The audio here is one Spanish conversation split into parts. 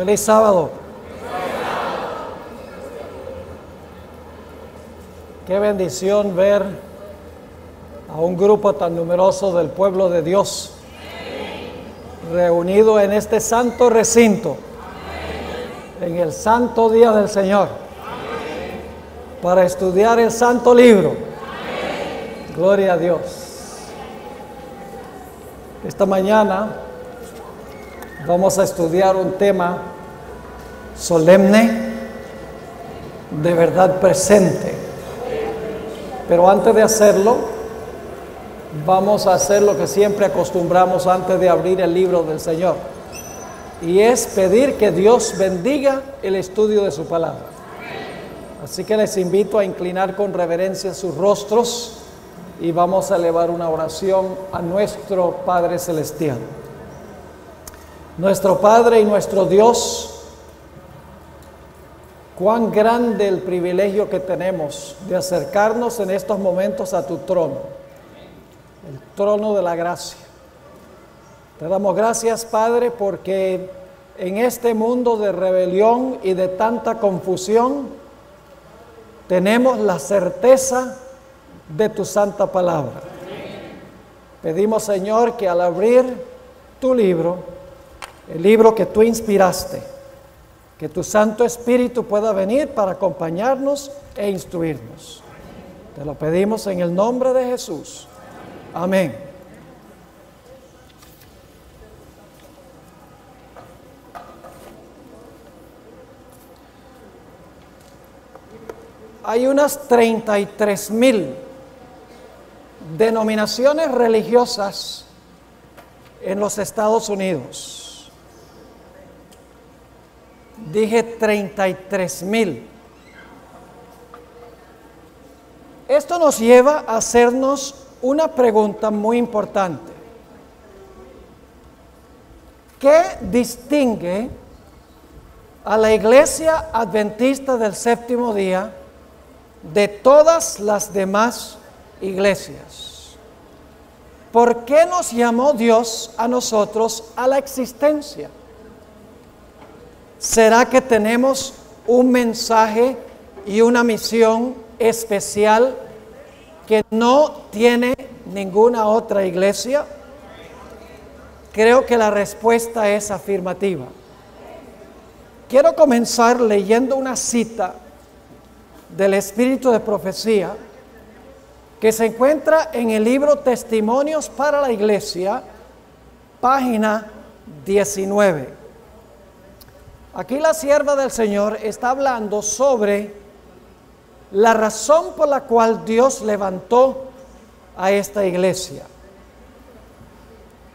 Feliz sábado. Qué bendición ver a un grupo tan numeroso del pueblo de Dios reunido en este santo recinto, en el santo día del Señor, para estudiar el santo libro. Gloria a Dios. Esta mañana vamos a estudiar un tema solemne, de verdad presente. Pero antes de hacerlo, vamos a hacer lo que siempre acostumbramos antes de abrir el libro del Señor. Y es pedir que Dios bendiga el estudio de su palabra. Así que les invito a inclinar con reverencia sus rostros y vamos a elevar una oración a nuestro Padre Celestial. Nuestro Padre y nuestro Dios, cuán grande el privilegio que tenemos de acercarnos en estos momentos a tu trono, el trono de la gracia. Te damos gracias, Padre, porque en este mundo de rebelión y de tanta confusión, tenemos la certeza de tu santa palabra. Pedimos, Señor, que al abrir tu libro, el libro que tú inspiraste, que tu Santo Espíritu pueda venir para acompañarnos e instruirnos. Te lo pedimos en el nombre de Jesús. Amén. Hay unas 33,000 denominaciones religiosas en los Estados Unidos. Dije 33,000. Esto nos lleva a hacernos una pregunta muy importante. ¿Qué distingue a la Iglesia Adventista del Séptimo Día de todas las demás iglesias? ¿Por qué nos llamó Dios a nosotros a la existencia? ¿Será que tenemos un mensaje y una misión especial que no tiene ninguna otra iglesia? Creo que la respuesta es afirmativa. Quiero comenzar leyendo una cita del Espíritu de Profecía que se encuentra en el libro Testimonios para la Iglesia, página 19. Aquí la sierva del Señor está hablando sobre la razón por la cual Dios levantó a esta iglesia.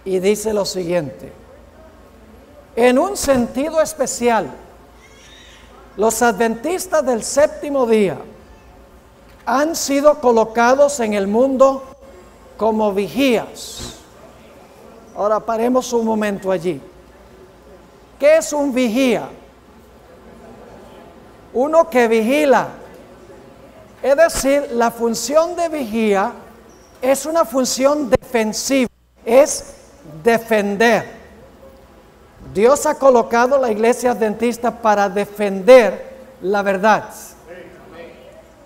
Y dice lo siguiente: en un sentido especial, los adventistas del séptimo día han sido colocados en el mundo como vigías. Ahora paremos un momento allí. ¿Qué es un vigía? Uno que vigila. Es decir, la función de vigía es una función defensiva, es defender. Dios ha colocado la iglesia adventista para defender la verdad.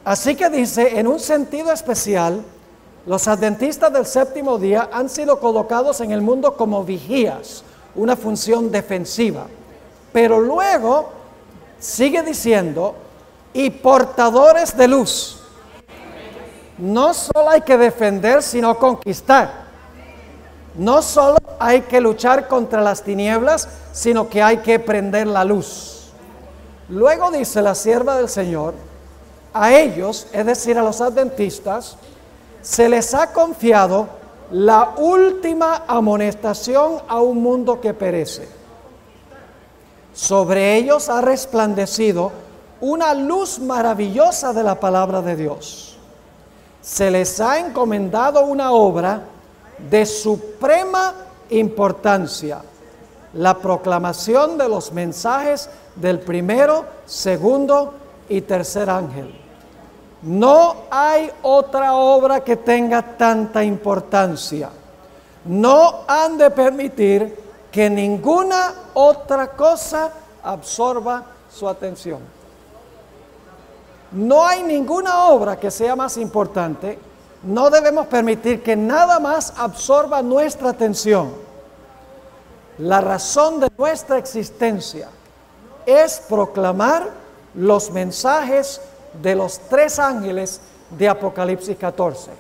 Así que dice, en un sentido especial, los adventistas del séptimo día han sido colocados en el mundo como vigías, una función defensiva. Pero luego sigue diciendo, y portadores de luz. No solo hay que defender, sino conquistar. No solo hay que luchar contra las tinieblas, sino que hay que prender la luz. Luego dice la sierva del Señor, a ellos, es decir, a los adventistas, se les ha confiado la última amonestación a un mundo que perece. Sobre ellos ha resplandecido una luz maravillosa de la palabra de Dios. Se les ha encomendado una obra de suprema importancia, la proclamación de los mensajes del primero, segundo y tercer ángel. No hay otra obra que tenga tanta importancia. No han de permitir que ninguna otra cosa absorba su atención. No hay ninguna obra que sea más importante. No debemos permitir que nada más absorba nuestra atención. La razón de nuestra existencia es proclamar los mensajes de los 3 ángeles de Apocalipsis 14.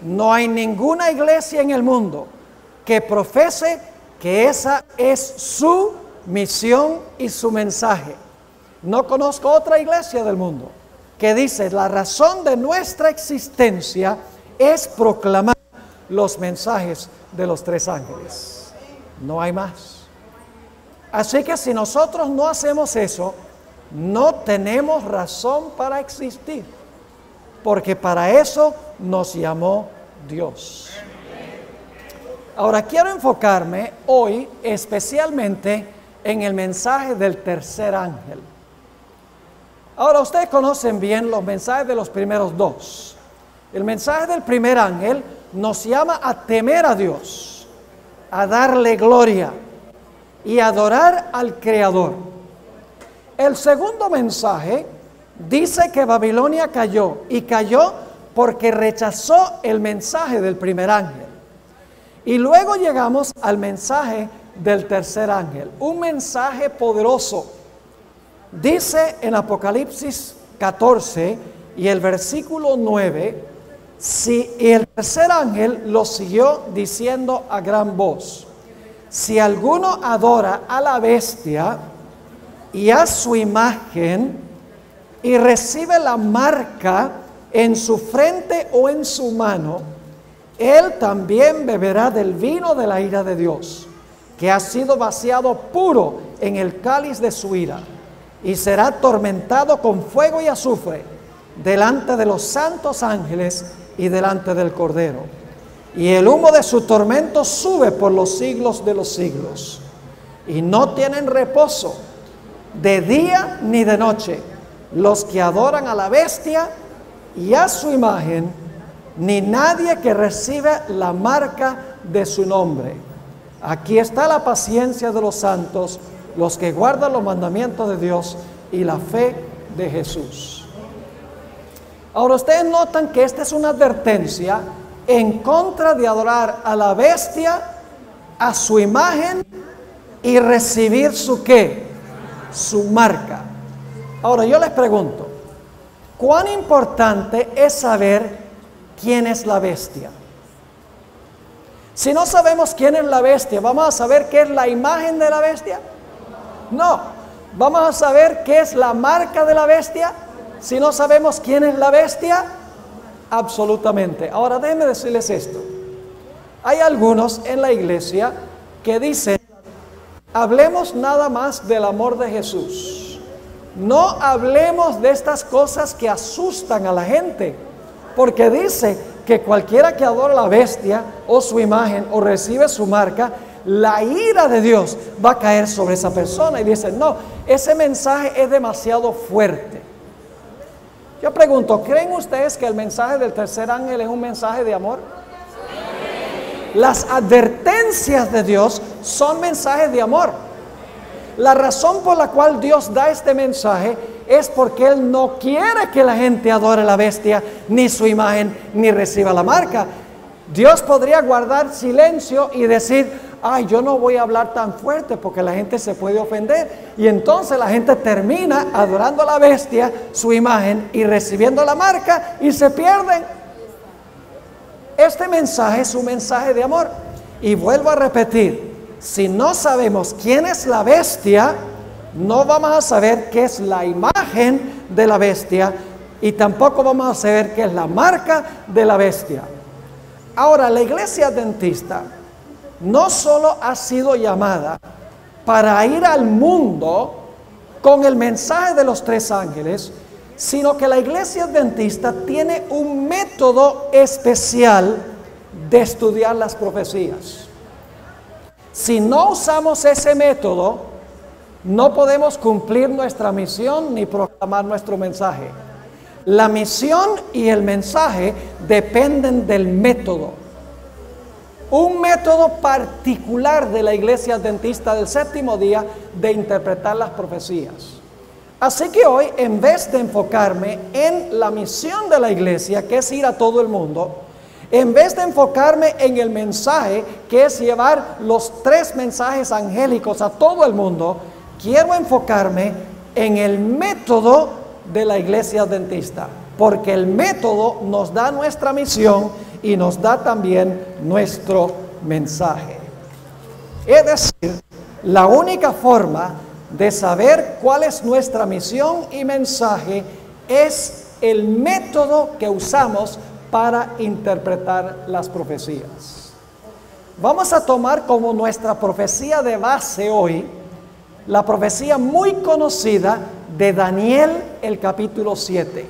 No hay ninguna iglesia en el mundo que profese que esa es su misión y su mensaje. No conozco otra iglesia del mundo que dice: la razón de nuestra existencia es proclamar los mensajes de los 3 ángeles. No hay más. Así que si nosotros no hacemos eso, no tenemos razón para existir, porque para eso nos llamó Dios. Ahora quiero enfocarme hoy especialmente en el mensaje del tercer ángel. Ahora ustedes conocen bien los mensajes de los primeros 2. El mensaje del primer ángel nos llama a temer a Dios, a darle gloria y adorar al Creador. El segundo mensaje dice que Babilonia cayó, y cayó porque rechazó el mensaje del primer ángel. Y luego llegamos al mensaje del tercer ángel, un mensaje poderoso. Dice en Apocalipsis 14 y el versículo 9, y el tercer ángel lo siguió diciendo a gran voz: si alguno adora a la bestia y a su imagen y recibe la marca en su frente o en su mano, él también beberá del vino de la ira de Dios, que ha sido vaciado puro en el cáliz de su ira, y será atormentado con fuego y azufre delante de los santos ángeles y delante del Cordero. Y el humo de su tormento sube por los siglos de los siglos. Y no tienen reposo de día ni de noche los que adoran a la bestia y a su imagen, ni nadie que recibe la marca de su nombre. Aquí está la paciencia de los santos, los que guardan los mandamientos de Dios y la fe de Jesús. Ahora ustedes notan que esta es una advertencia en contra de adorar a la bestia, a su imagen y recibir su ¿qué? Su marca. Ahora yo les pregunto, ¿cuán importante es saber quién es la bestia? Si no sabemos quién es la bestia, ¿vamos a saber qué es la imagen de la bestia? No. ¿Vamos a saber qué es la marca de la bestia si no sabemos quién es la bestia? Absolutamente. Ahora déjenme decirles esto. Hay algunos en la iglesia que dicen: hablemos nada más del amor de Jesús. No hablemos de estas cosas que asustan a la gente, porque dice que cualquiera que adora a la bestia o su imagen o recibe su marca, la ira de Dios va a caer sobre esa persona. Y dicen: no, ese mensaje es demasiado fuerte. Yo pregunto, ¿creen ustedes que el mensaje del tercer ángel es un mensaje de amor? Las advertencias de Dios son mensajes de amor. La razón por la cual Dios da este mensaje es porque Él no quiere que la gente adore a la bestia, ni su imagen, ni reciba la marca. Dios podría guardar silencio y decir: ay, yo no voy a hablar tan fuerte porque la gente se puede ofender. Y entonces la gente termina adorando a la bestia, su imagen, y recibiendo la marca, y se pierden. Este mensaje es un mensaje de amor. Y vuelvo a repetir, si no sabemos quién es la bestia, no vamos a saber qué es la imagen de la bestia, y tampoco vamos a saber qué es la marca de la bestia. Ahora, la iglesia adventista no solo ha sido llamada para ir al mundo con el mensaje de los 3 ángeles, sino que la iglesia adventista tiene un método especial de estudiar las profecías. Si no usamos ese método, no podemos cumplir nuestra misión ni proclamar nuestro mensaje. La misión y el mensaje dependen del método. un método particular de la Iglesia Adventista del Séptimo Día de interpretar las profecías. Así que hoy, en vez de enfocarme en la misión de la iglesia, que es ir a todo el mundo, en vez de enfocarme en el mensaje, que es llevar los 3 mensajes angélicos a todo el mundo, quiero enfocarme en el método de la Iglesia Adventista, porque el método nos da nuestra misión y nos da también nuestro mensaje. Es decir, la única forma de saber cuál es nuestra misión y mensaje es el método que usamos para interpretar las profecías. Vamos a tomar como nuestra profecía de base hoy la profecía muy conocida de Daniel, el capítulo 7.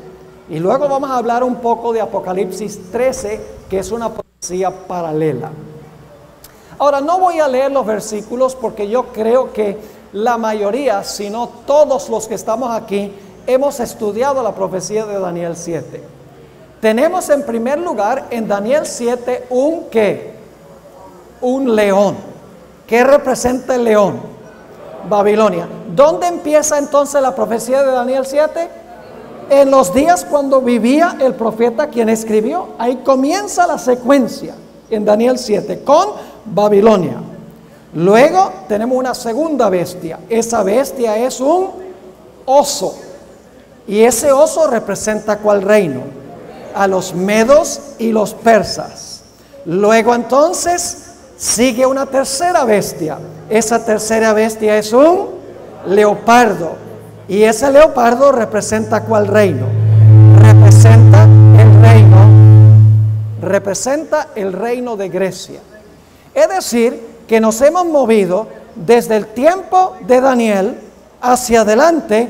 Y luego vamos a hablar un poco de Apocalipsis 13, que es una profecía paralela. Ahora, no voy a leer los versículos porque yo creo que la mayoría, si no todos los que estamos aquí, hemos estudiado la profecía de Daniel 7. Tenemos en primer lugar en Daniel 7 un ¿qué? Un león. ¿Qué representa el león? Babilonia. ¿Dónde empieza entonces la profecía de Daniel 7? En los días cuando vivía el profeta quien escribió. Ahí comienza la secuencia en Daniel 7 con Babilonia. Luego tenemos una segunda bestia. Esa bestia es un oso. Y ese oso representa ¿cuál reino? A los medos y los persas. Luego entonces sigue una tercera bestia. Esa tercera bestia es un leopardo. Y ese leopardo representa ¿cuál reino? Representa el reino de Grecia. Es decir, que nos hemos movido desde el tiempo de Daniel hacia adelante,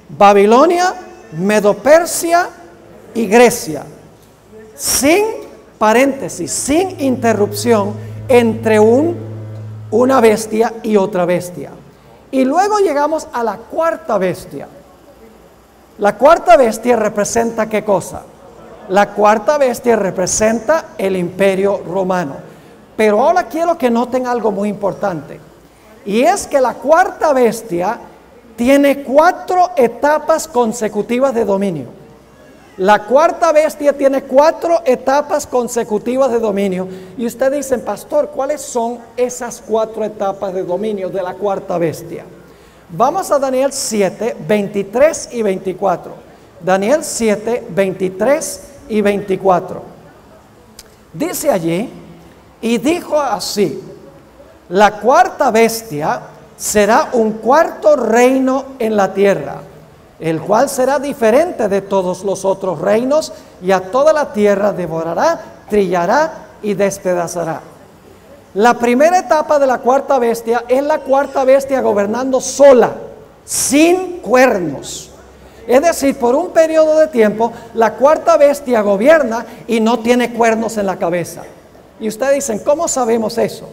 Babilonia, Medo-Persia y Grecia, sin paréntesis, sin interrupción entre una bestia y otra bestia. Y luego llegamos a la cuarta bestia. La cuarta bestia representa ¿qué cosa? La cuarta bestia representa el Imperio Romano. Pero ahora quiero que noten algo muy importante. Y es que la cuarta bestia tiene 4 etapas consecutivas de dominio. La cuarta bestia tiene 4 etapas consecutivas de dominio. Y ustedes dicen, pastor, ¿cuáles son esas 4 etapas de dominio de la cuarta bestia? Vamos a Daniel 7, 23 y 24. Daniel 7, 23 y 24. Dice allí, y dijo así: la cuarta bestia será un cuarto reino en la tierra, el cual será diferente de todos los otros reinos, y a toda la tierra devorará, trillará y despedazará. La primera etapa de la cuarta bestia es la cuarta bestia gobernando sola, sin cuernos. Es decir, por un periodo de tiempo, la cuarta bestia gobierna y no tiene cuernos en la cabeza. Y ustedes dicen, ¿cómo sabemos eso?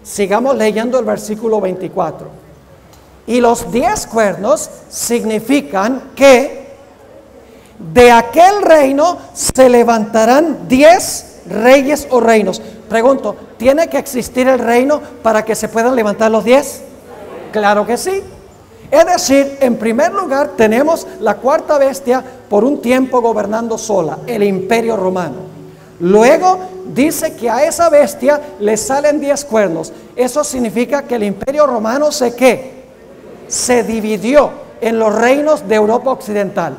Sigamos leyendo el versículo 24. Y los 10 cuernos significan que de aquel reino se levantarán 10 reyes o reinos. Pregunto, ¿tiene que existir el reino para que se puedan levantar los 10? Claro que sí. Es decir, en primer lugar tenemos la cuarta bestia por un tiempo gobernando sola, el Imperio Romano. Luego dice que a esa bestia le salen 10 cuernos. Eso significa que el Imperio Romano se dividió en los reinos de Europa Occidental.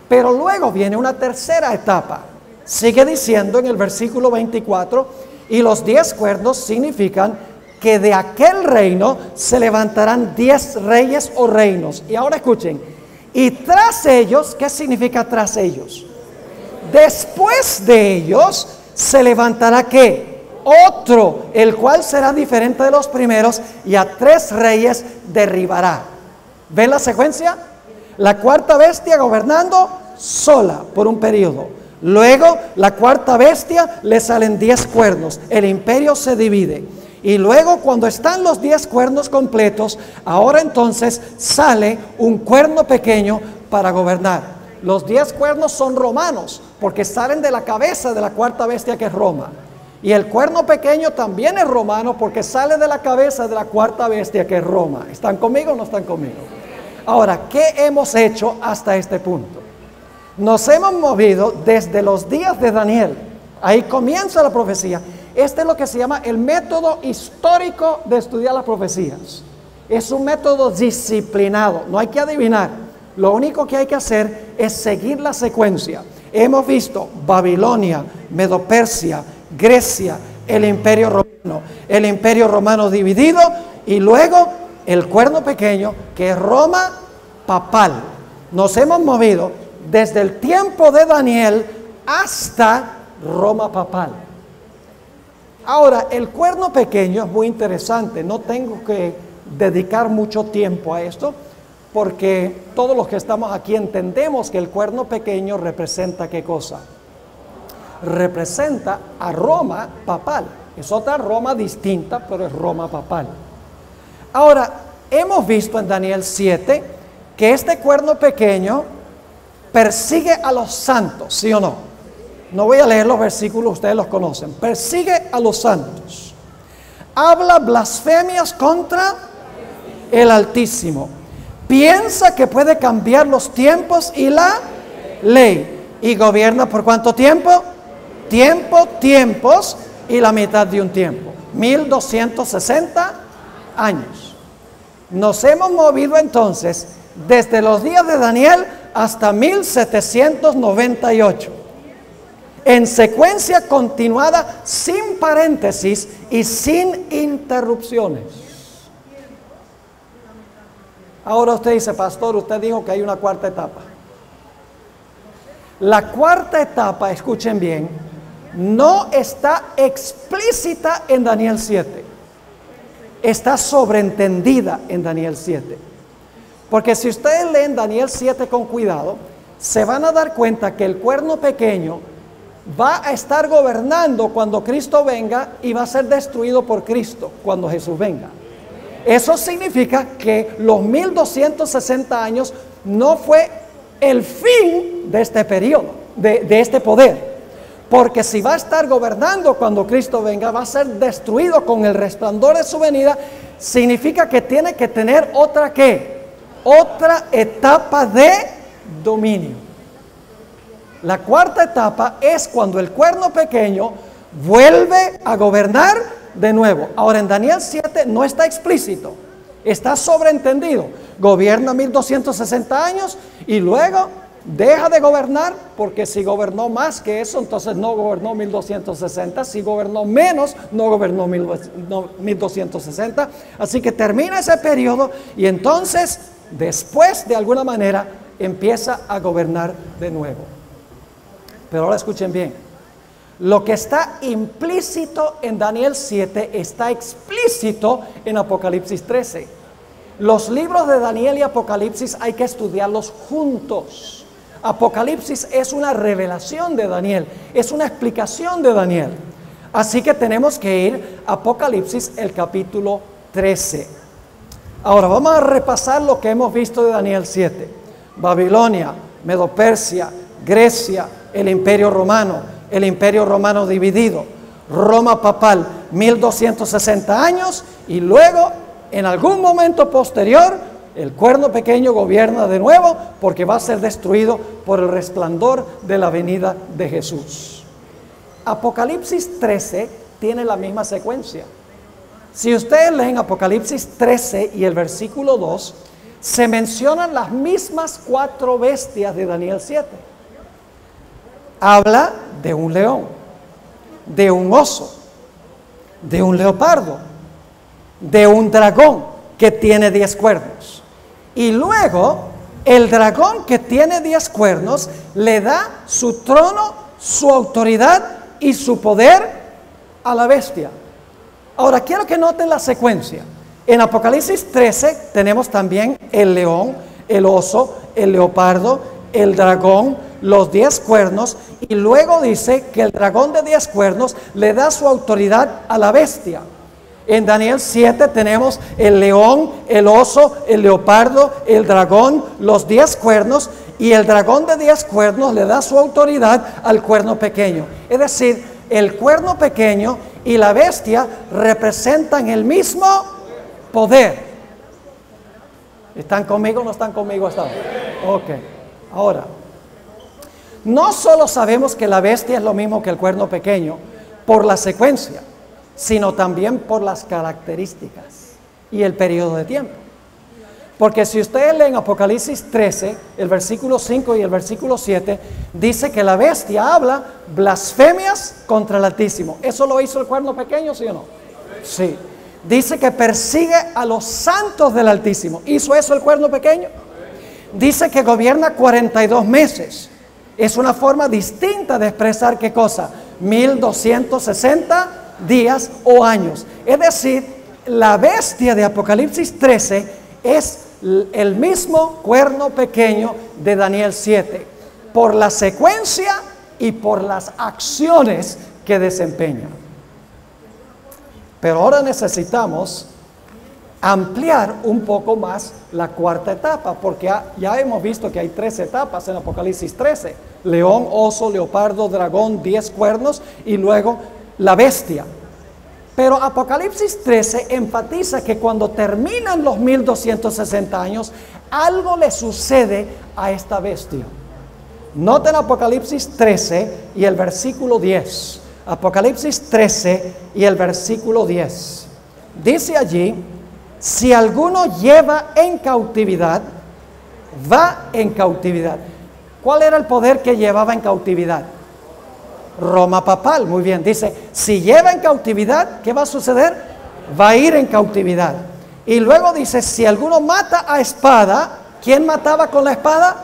Pero luego viene una tercera etapa. Sigue diciendo en el versículo 24, y los 10 cuernos significan que de aquel reino se levantarán 10 reyes o reinos. Y ahora escuchen, y tras ellos, ¿qué significa tras ellos? Después de ellos se levantará ¿qué? Otro, el cual será diferente de los primeros, y a 3 reyes derribará. ¿Ven la secuencia? La cuarta bestia gobernando sola por un periodo. Luego la cuarta bestia le salen 10 cuernos, el imperio se divide. Y luego cuando están los 10 cuernos completos, ahora entonces sale un cuerno pequeño para gobernar. Los 10 cuernos son romanos, porque salen de la cabeza de la cuarta bestia que es Roma. Y el cuerno pequeño también es romano porque sale de la cabeza de la cuarta bestia que es Roma. ¿Están conmigo o no están conmigo? Ahora, ¿qué hemos hecho hasta este punto? Nos hemos movido desde los días de Daniel. Ahí comienza la profecía. Este es lo que se llama el método histórico de estudiar las profecías. Es un método disciplinado, no hay que adivinar. Lo único que hay que hacer es seguir la secuencia. Hemos visto Babilonia, Medo-Persia, Grecia, el imperio romano dividido y luego el cuerno pequeño que es Roma papal. Nos hemos movido desde el tiempo de Daniel hasta Roma papal. Ahora, el cuerno pequeño es muy interesante, no tengo que dedicar mucho tiempo a esto, porque todos los que estamos aquí entendemos que el cuerno pequeño representa ¿qué cosa? Representa a Roma papal. Es otra Roma distinta, pero es Roma papal. Ahora, hemos visto en Daniel 7 que este cuerno pequeño persigue a los santos, ¿sí o no? No voy a leer los versículos, ustedes los conocen. Persigue a los santos. Habla blasfemias contra el Altísimo. Piensa que puede cambiar los tiempos y la ley. ¿Y gobierna por cuánto tiempo? Tiempos y la mitad de un tiempo. 1260 años. Nos hemos movido entonces desde los días de Daniel hasta 1798. En secuencia continuada, sin paréntesis y sin interrupciones. Ahora usted dice, pastor, usted dijo que hay una cuarta etapa. La cuarta etapa, escuchen bien, no está explícita en Daniel 7. Está sobreentendida en Daniel 7. Porque si ustedes leen Daniel 7 con cuidado, se van a dar cuenta que el cuerno pequeño va a estar gobernando cuando Cristo venga y va a ser destruido por Cristo cuando Jesús venga. Eso significa que los 1260 años no fue el fin de este periodo, de este poder. Porque si va a estar gobernando cuando Cristo venga, va a ser destruido con el resplandor de su venida, significa que tiene que tener otra ¿qué? Otra etapa de dominio. La cuarta etapa es cuando el cuerno pequeño vuelve a gobernar de nuevo. Ahora en Daniel 7 no está explícito, está sobreentendido. Gobierna 1260 años y luego deja de gobernar, porque si gobernó más que eso, entonces no gobernó 1260. Si gobernó menos, no gobernó 1260. Así que termina ese periodo y entonces después de alguna manera empieza a gobernar de nuevo. Pero ahora escuchen bien. Lo que está implícito en Daniel 7 está explícito en Apocalipsis 13. Los libros de Daniel y Apocalipsis hay que estudiarlos juntos. Apocalipsis es una revelación de Daniel, es una explicación de Daniel. Así que tenemos que ir a Apocalipsis el capítulo 13. Ahora vamos a repasar lo que hemos visto de Daniel 7. Babilonia, Medo-Persia, Grecia, el imperio romano dividido, Roma papal, 1260 años, y luego en algún momento posterior el cuerno pequeño gobierna de nuevo porque va a ser destruido por el resplandor de la venida de Jesús. Apocalipsis 13 tiene la misma secuencia. Si ustedes leen Apocalipsis 13 y el versículo 2, se mencionan las mismas 4 bestias de Daniel 7. Habla de un león, de un oso, de un leopardo, de un dragón que tiene 10 cuernos. Y luego el dragón que tiene 10 cuernos le da su trono, su autoridad y su poder a la bestia. Ahora quiero que noten la secuencia. En Apocalipsis 13 tenemos también el león, el oso, el leopardo, el dragón, los 10 cuernos, y luego dice que el dragón de 10 cuernos le da su autoridad a la bestia. En Daniel 7 tenemos el león, el oso, el leopardo, el dragón, los 10 cuernos, y el dragón de 10 cuernos le da su autoridad al cuerno pequeño. Es decir, el cuerno pequeño y la bestia representan el mismo poder. ¿Están conmigo o no están conmigo hasta ahora? Ok. Ahora, no solo sabemos que la bestia es lo mismo que el cuerno pequeño por la secuencia, sino también por las características y el periodo de tiempo. Porque si ustedes leen Apocalipsis 13, el versículo 5 y el versículo 7, dice que la bestia habla blasfemias contra el Altísimo. ¿Eso lo hizo el cuerno pequeño, sí o no? Sí. Dice que persigue a los santos del Altísimo. ¿Hizo eso el cuerno pequeño? Dice que gobierna 42 meses. Es una forma distinta de expresar ¿qué cosa? 1260 días o años. Es decir, la bestia de Apocalipsis 13 es el mismo cuerno pequeño de Daniel 7, por la secuencia y por las acciones que desempeña. Pero ahora necesitamos ampliar un poco más la cuarta etapa, porque ya hemos visto que hay 3 etapas en Apocalipsis 13: león, oso, leopardo, dragón, 10 cuernos y luego la bestia. Pero Apocalipsis 13 enfatiza que cuando terminan los 1260 años, algo le sucede a esta bestia. Noten Apocalipsis 13 y el versículo 10. Apocalipsis 13 y el versículo 10. Dice allí: si alguno lleva en cautividad, va en cautividad. ¿Cuál era el poder que llevaba en cautividad? Roma papal, muy bien. Dice, si lleva en cautividad, ¿qué va a suceder? Va a ir en cautividad. Y luego dice, si alguno mata a espada, ¿quién mataba con la espada?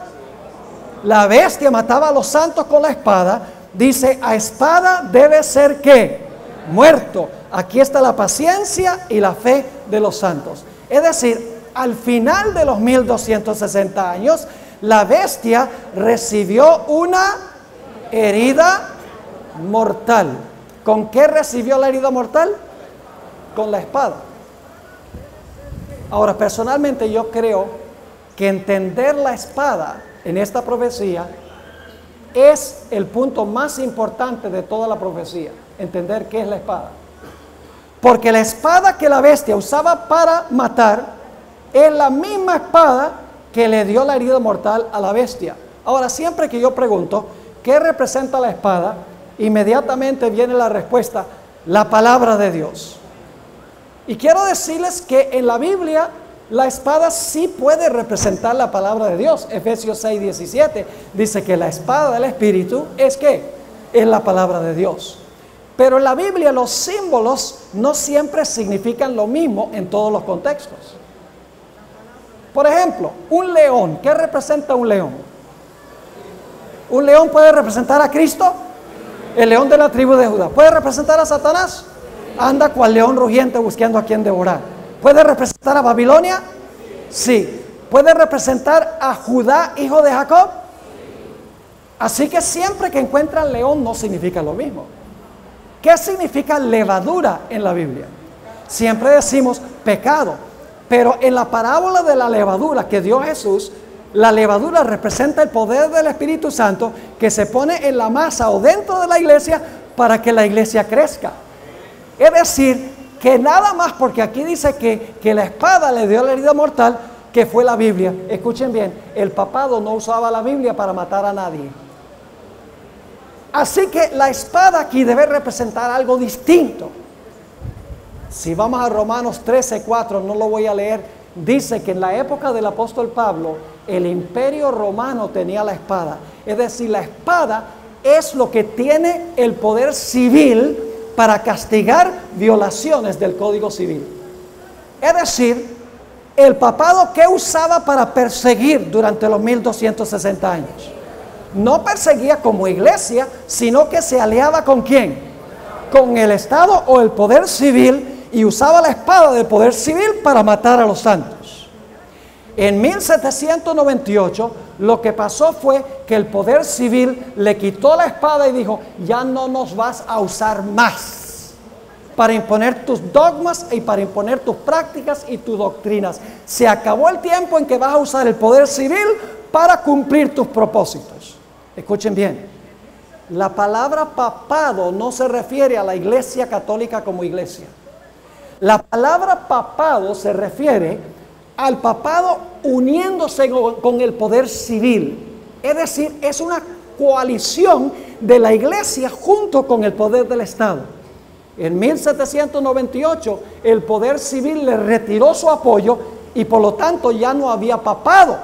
La bestia mataba a los santos con la espada. Dice, a espada debe ser ¿qué? Muerto. Aquí está la paciencia y la fe de los santos. Es decir, al final de los 1260 años, la bestia recibió una herida mortal. ¿Con qué recibió la herida mortal? Con la espada. Ahora, personalmente yo creo que entender la espada en esta profecía es el punto más importante de toda la profecía. Entender qué es la espada. Porque la espada que la bestia usaba para matar es la misma espada que le dio la herida mortal a la bestia. Ahora, siempre que yo pregunto, ¿qué representa la espada? Inmediatamente viene la respuesta, la palabra de Dios. Y quiero decirles que en la Biblia la espada sí puede representar la palabra de Dios. Efesios 6:17 dice que la espada del Espíritu es ¿qué? Es la palabra de Dios. Pero en la Biblia los símbolos no siempre significan lo mismo en todos los contextos. Por ejemplo, un león, ¿qué representa un león? ¿Un león puede representar a Cristo? El león de la tribu de Judá. ¿Puede representar a Satanás? Anda cual león rugiente buscando a quien devorar. ¿Puede representar a Babilonia? Sí. ¿Puede representar a Judá, hijo de Jacob? Así que siempre que encuentran león no significa lo mismo. ¿Qué significa levadura en la Biblia? Siempre decimos pecado, pero en la parábola de la levadura que dio Jesús, la levadura representa el poder del Espíritu Santo que se pone en la masa o dentro de la iglesia para que la iglesia crezca. Es decir, que nada más porque aquí dice que la espada le dio la herida mortal, que fue la Biblia. Escuchen bien, el papado no usaba la Biblia para matar a nadie. Así que la espada aquí debe representar algo distinto. Si vamos a Romanos 13:4, no lo voy a leer, dice que en la época del apóstol Pablo, el imperio romano tenía la espada. Es decir, la espada es lo que tiene el poder civil para castigar violaciones del Código Civil. Es decir, el papado que usaba para perseguir durante los 1260 años. No perseguía como iglesia, sino que se aliaba ¿con quién? Con el Estado o el poder civil, y usaba la espada del poder civil para matar a los santos. En 1798 lo que pasó fue que el poder civil le quitó la espada y dijo, ya no nos vas a usar más para imponer tus dogmas y para imponer tus prácticas y tus doctrinas. Se acabó el tiempo en que vas a usar el poder civil para cumplir tus propósitos. Escuchen bien. La palabra papado no se refiere a la Iglesia Católica como iglesia. La palabra papado se refiere al papado uniéndose con el poder civil. Es decir, es una coalición de la iglesia junto con el poder del Estado. En 1798 el poder civil le retiró su apoyo y por lo tanto ya no había papado.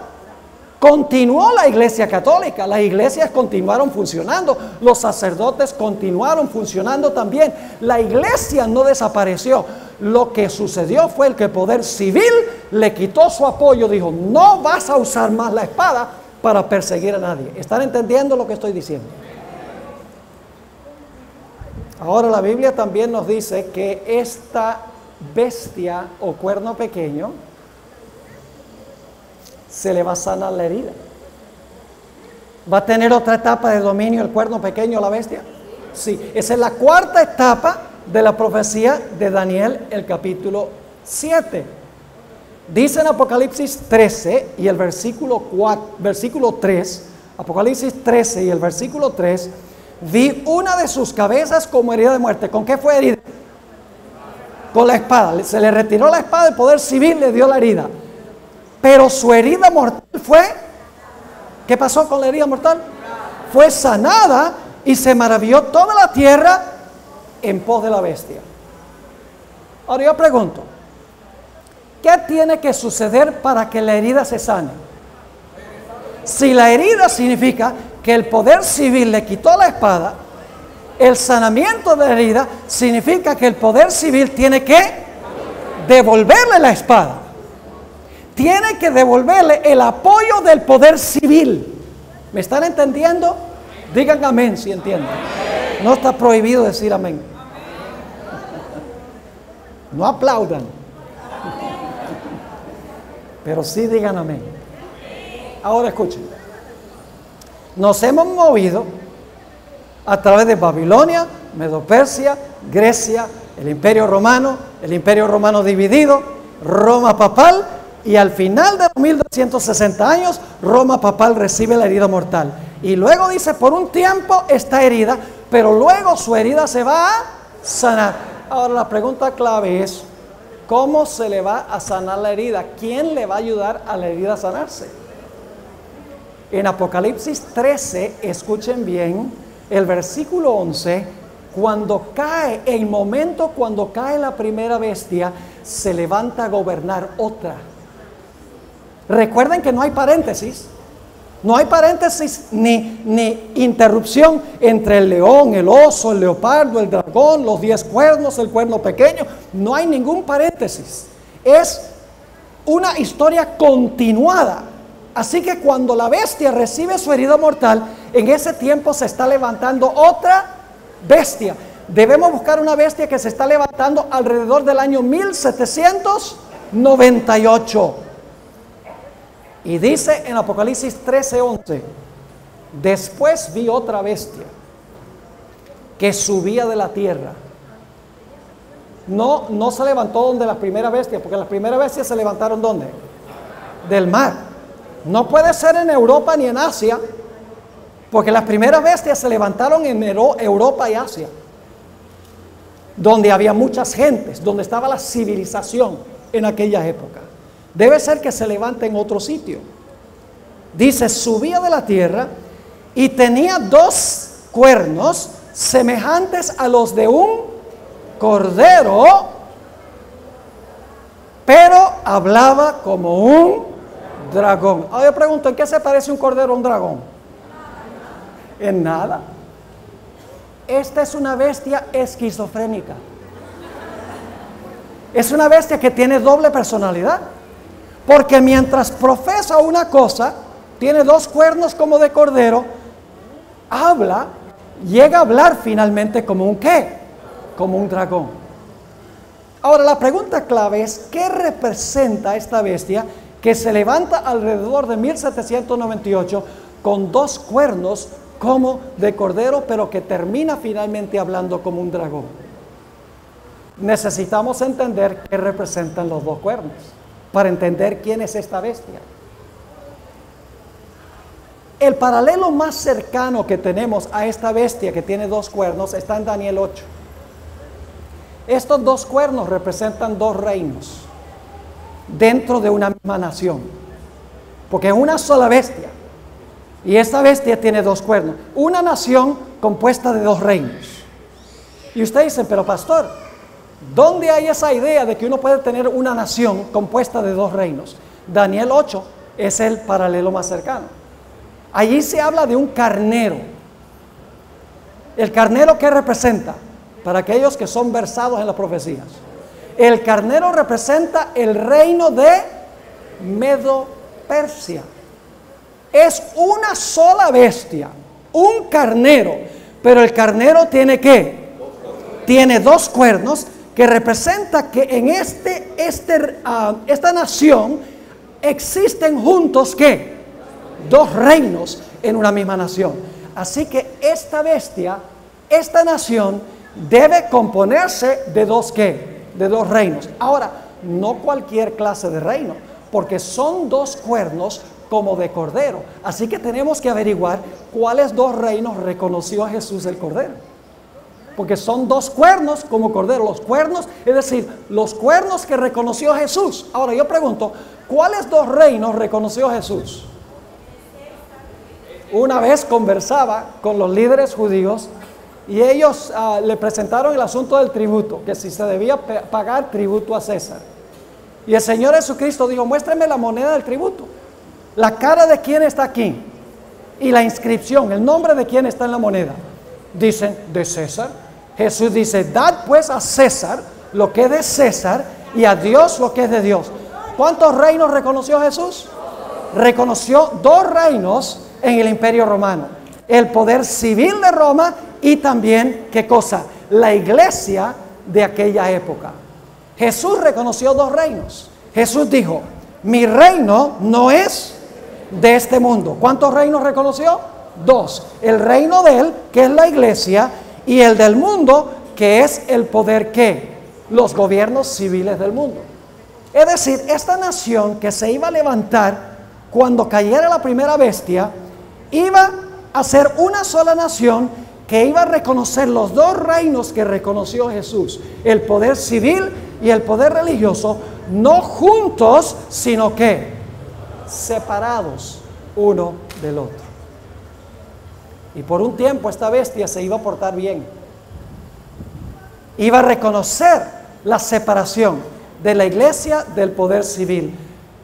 Continuó la Iglesia Católica, las iglesias continuaron funcionando, los sacerdotes continuaron funcionando también. La iglesia no desapareció. Lo que sucedió fue que el poder civil le quitó su apoyo, dijo, no vas a usar más la espada para perseguir a nadie. ¿Están entendiendo lo que estoy diciendo? Ahora la Biblia también nos dice que esta bestia o cuerno pequeño se le va a sanar la herida. ¿Va a tener otra etapa de dominio el cuerno pequeño, la bestia? Sí, esa es la cuarta etapa de la profecía de Daniel, el capítulo 7. Dice en Apocalipsis 13 y el versículo 3, Apocalipsis 13 y el versículo 3, vi una de sus cabezas como herida de muerte. ¿Con qué fue herida? Con la espada. Se le retiró la espada, el poder civil le dio la herida. Pero su herida mortal fue, ¿qué pasó con la herida mortal? Fue sanada y se maravilló toda la tierra en pos de la bestia. Ahora yo pregunto, ¿qué tiene que suceder para que la herida se sane? Si la herida significa que el poder civil le quitó la espada, el sanamiento de la herida significa que el poder civil tiene que devolverle la espada. Tiene que devolverle el apoyo del poder civil. ¿Me están entendiendo? Digan amén si entienden. No está prohibido decir amén. No aplaudan. Pero sí digan amén. Ahora escuchen. Nos hemos movido a través de Babilonia, Medo-Persia, Grecia, el Imperio Romano dividido, Roma papal. Y al final de los 1260 años, Roma papal recibe la herida mortal. Y luego dice, por un tiempo está herida, pero luego su herida se va a sanar. Ahora la pregunta clave es, ¿cómo se le va a sanar la herida? ¿Quién le va a ayudar a la herida a sanarse? En Apocalipsis 13, escuchen bien, el versículo 11, cuando cae la primera bestia, se levanta a gobernar otra. Recuerden que no hay paréntesis. No hay paréntesis ni interrupción entre el león, el oso, el leopardo, el dragón, los 10 cuernos, el cuerno pequeño. No hay ningún paréntesis. Es una historia continuada. Así que cuando la bestia recibe su herida mortal, en ese tiempo se está levantando otra bestia. Debemos buscar una bestia que se está levantando alrededor del año 1798. Y dice en Apocalipsis 13:11, después vi otra bestia que subía de la tierra. No se levantó donde la primera bestia, porque las primeras bestias se levantaron ¿dónde? Del mar. No puede ser en Europa ni en Asia, porque las primeras bestias se levantaron en Europa y Asia, donde había muchas gentes, donde estaba la civilización en aquella época. Debe ser que se levante en otro sitio. Dice, subía de la tierra y tenía 2 cuernos semejantes a los de un cordero, pero hablaba como un dragón. Ahora yo pregunto, ¿en qué se parece un cordero a un dragón? En nada. Esta es una bestia esquizofrénica. Es una bestia que tiene doble personalidad. Porque mientras profesa una cosa, tiene 2 cuernos como de cordero, llega a hablar finalmente como un ¿qué? Como un dragón. Ahora la pregunta clave es, ¿qué representa esta bestia que se levanta alrededor de 1798 con 2 cuernos como de cordero, pero que termina finalmente hablando como un dragón? Necesitamos entender qué representan los 2 cuernos para entender quién es esta bestia. El paralelo más cercano que tenemos a esta bestia que tiene dos cuernos está en Daniel 8. Estos dos cuernos representan dos reinos dentro de una misma nación, porque es una sola bestia, y esta bestia tiene dos cuernos, una nación compuesta de dos reinos. Y usted dice, pero pastor, ¿dónde hay esa idea de que uno puede tener una nación compuesta de dos reinos? Daniel 8 es el paralelo más cercano. Allí se habla de un carnero. ¿El carnero qué representa? Para aquellos que son versados en las profecías, el carnero representa el reino de Medo-Persia. Es una sola bestia, un carnero, pero el carnero tiene ¿qué? Tiene dos cuernos, que representa que en esta nación existen juntos ¿qué? Dos reinos en una misma nación. Así que esta bestia, esta nación, debe componerse de dos ¿qué? De dos reinos. Ahora, no cualquier clase de reino, porque son dos cuernos como de cordero. Así que tenemos que averiguar cuáles dos reinos reconoció a Jesús el cordero. Porque son dos cuernos como cordero. Los cuernos, es decir, los cuernos que reconoció Jesús. Ahora yo pregunto, ¿cuáles dos reinos reconoció Jesús? Una vez conversaba con los líderes judíos y ellos le presentaron el asunto del tributo, que si se debía pagar tributo a César. Y el Señor Jesucristo dijo, muéstrenme la moneda del tributo, la cara de quién está aquí y la inscripción, el nombre de quién está en la moneda. Dicen, de César. Jesús dice, dad pues a César lo que es de César y a Dios lo que es de Dios. ¿Cuántos reinos reconoció Jesús? Reconoció dos reinos en el Imperio Romano: el poder civil de Roma y también, ¿qué cosa? La iglesia de aquella época. Jesús reconoció dos reinos. Jesús dijo, mi reino no es de este mundo. ¿Cuántos reinos reconoció? Dos. El reino de él, que es la iglesia, y el del mundo, que es el poder ¿qué? Los gobiernos civiles del mundo. Es decir, esta nación que se iba a levantar cuando cayera la primera bestia, iba a ser una sola nación que iba a reconocer los dos reinos que reconoció Jesús: el poder civil y el poder religioso, no juntos, sino que separados uno del otro. Y por un tiempo esta bestia se iba a portar bien, iba a reconocer la separación de la iglesia del poder civil.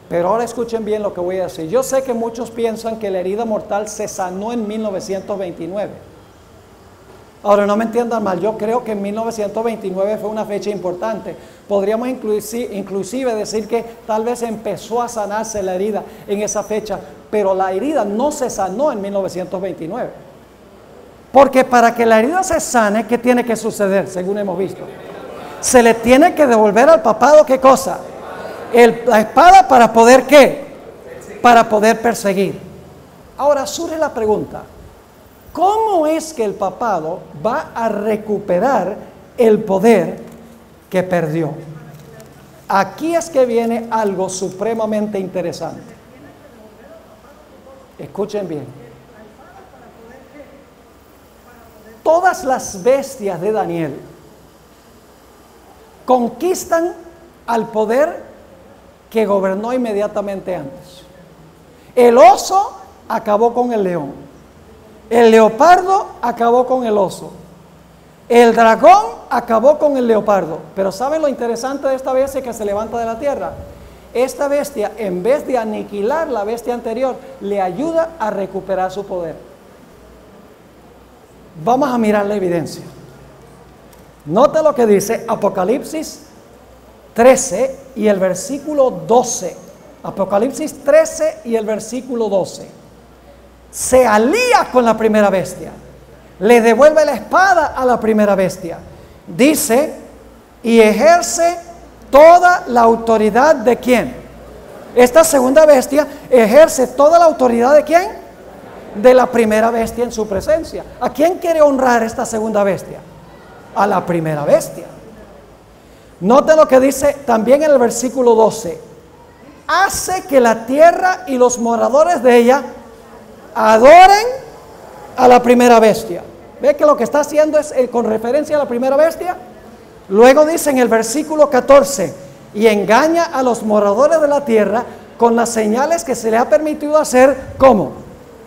Pero ahora escuchen bien lo que voy a decir. Yo sé que muchos piensan que la herida mortal se sanó en 1929. Ahora no me entiendan mal, yo creo que en 1929 fue una fecha importante. Podríamos inclusive decir que tal vez empezó a sanarse la herida en esa fecha, pero la herida no se sanó en 1929. Porque para que la herida se sane, ¿qué tiene que suceder? Según hemos visto, se le tiene que devolver al papado, ¿qué cosa? La espada, para poder ¿qué? Para poder perseguir. Ahora surge la pregunta, ¿cómo es que el papado va a recuperar el poder que perdió? Aquí es que viene algo supremamente interesante. Escuchen bien. Todas las bestias de Daniel conquistan al poder que gobernó inmediatamente antes. El oso acabó con el león. El leopardo acabó con el oso. El dragón acabó con el leopardo. Pero ¿saben lo interesante de esta bestia que se levanta de la tierra? Esta bestia, en vez de aniquilar la bestia anterior, le ayuda a recuperar su poder. Vamos a mirar la evidencia. Nota lo que dice Apocalipsis 13 y el versículo 12. Apocalipsis 13 y el versículo 12. Se alía con la primera bestia, le devuelve la espada a la primera bestia. Dice, y ejerce toda la autoridad de ¿quién? Esta segunda bestia ejerce toda la autoridad de ¿quién? De la primera bestia en su presencia. ¿A quién quiere honrar esta segunda bestia? A la primera bestia. Noten lo que dice también en el versículo 12. Hace que la tierra y los moradores de ella adoren a la primera bestia. ¿Ve que lo que está haciendo es con referencia a la primera bestia? Luego dice en el versículo 14, y engaña a los moradores de la tierra con las señales que se le ha permitido hacer, ¿cómo?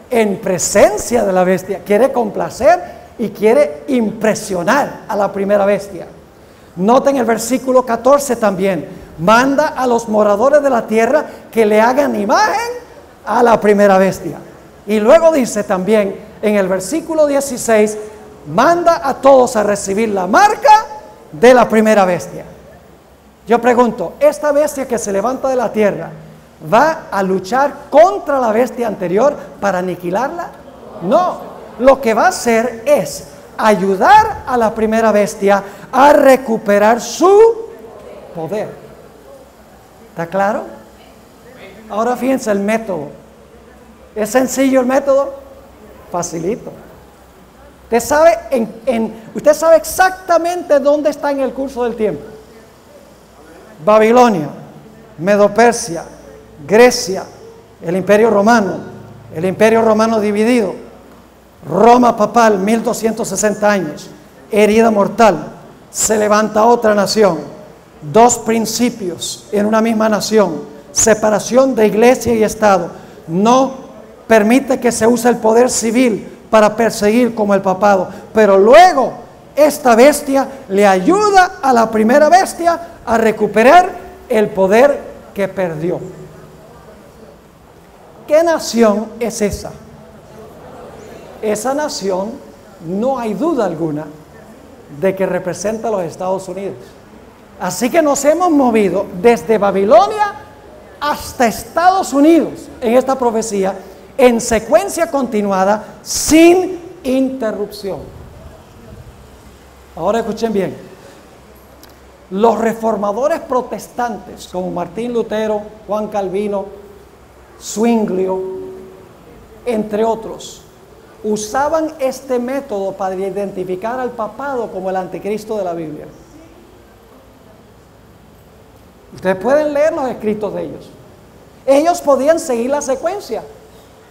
En presencia de la bestia. Quiere complacer y quiere impresionar a la primera bestia. Noten el versículo 14 también. Manda a los moradores de la tierra que le hagan imagen a la primera bestia. Y luego dice también en el versículo 16, manda a todos a recibir la marca de la primera bestia. Yo pregunto, ¿esta bestia que se levanta de la tierra va a luchar contra la bestia anterior para aniquilarla? No, lo que va a hacer es ayudar a la primera bestia a recuperar su poder. ¿Está claro? Ahora fíjense el método. ¿Es sencillo el método? Facilito. Usted sabe exactamente dónde está en el curso del tiempo. Babilonia, Medo-Persia, Grecia, el Imperio Romano dividido, Roma papal, 1260 años, herida mortal, se levanta otra nación, dos principios en una misma nación, separación de iglesia y Estado, no permite que se use el poder civil para perseguir como el papado, pero luego esta bestia le ayuda a la primera bestia a recuperar el poder que perdió. ¿Qué nación es esa? Esa nación, no hay duda alguna de que representa a los Estados Unidos. Así que nos hemos movido desde Babilonia hasta Estados Unidos en esta profecía, en secuencia continuada, sin interrupción. Ahora escuchen bien. Los reformadores protestantes, como Martín Lutero, Juan Calvino, Zwinglio, entre otros, usaban este método para identificar al papado como el anticristo de la Biblia. Ustedes pueden leer los escritos de ellos. Ellos podían seguir la secuencia.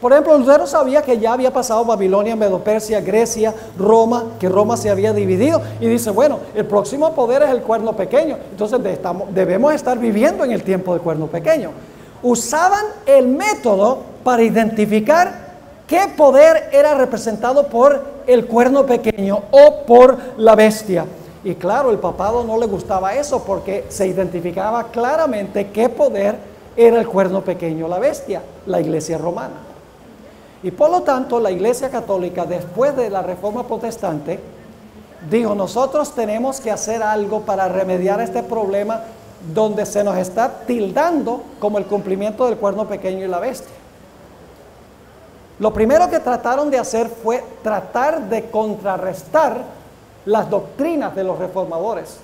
Por ejemplo, Lutero sabía que ya había pasado Babilonia, Medo-Persia, Grecia, Roma, que Roma se había dividido, y dice, bueno, el próximo poder es el cuerno pequeño, entonces debemos estar viviendo en el tiempo del cuerno pequeño. Usaban el método para identificar qué poder era representado por el cuerno pequeño o por la bestia. Y claro, el papado no le gustaba eso porque se identificaba claramente qué poder era el cuerno pequeño, la bestia, la iglesia romana. Y por lo tanto, la Iglesia Católica, después de la Reforma Protestante, dijo, nosotros tenemos que hacer algo para remediar este problema donde se nos está tildando como el cumplimiento del cuerno pequeño y la bestia. Lo primero que trataron de hacer fue tratar de contrarrestar las doctrinas de los reformadores.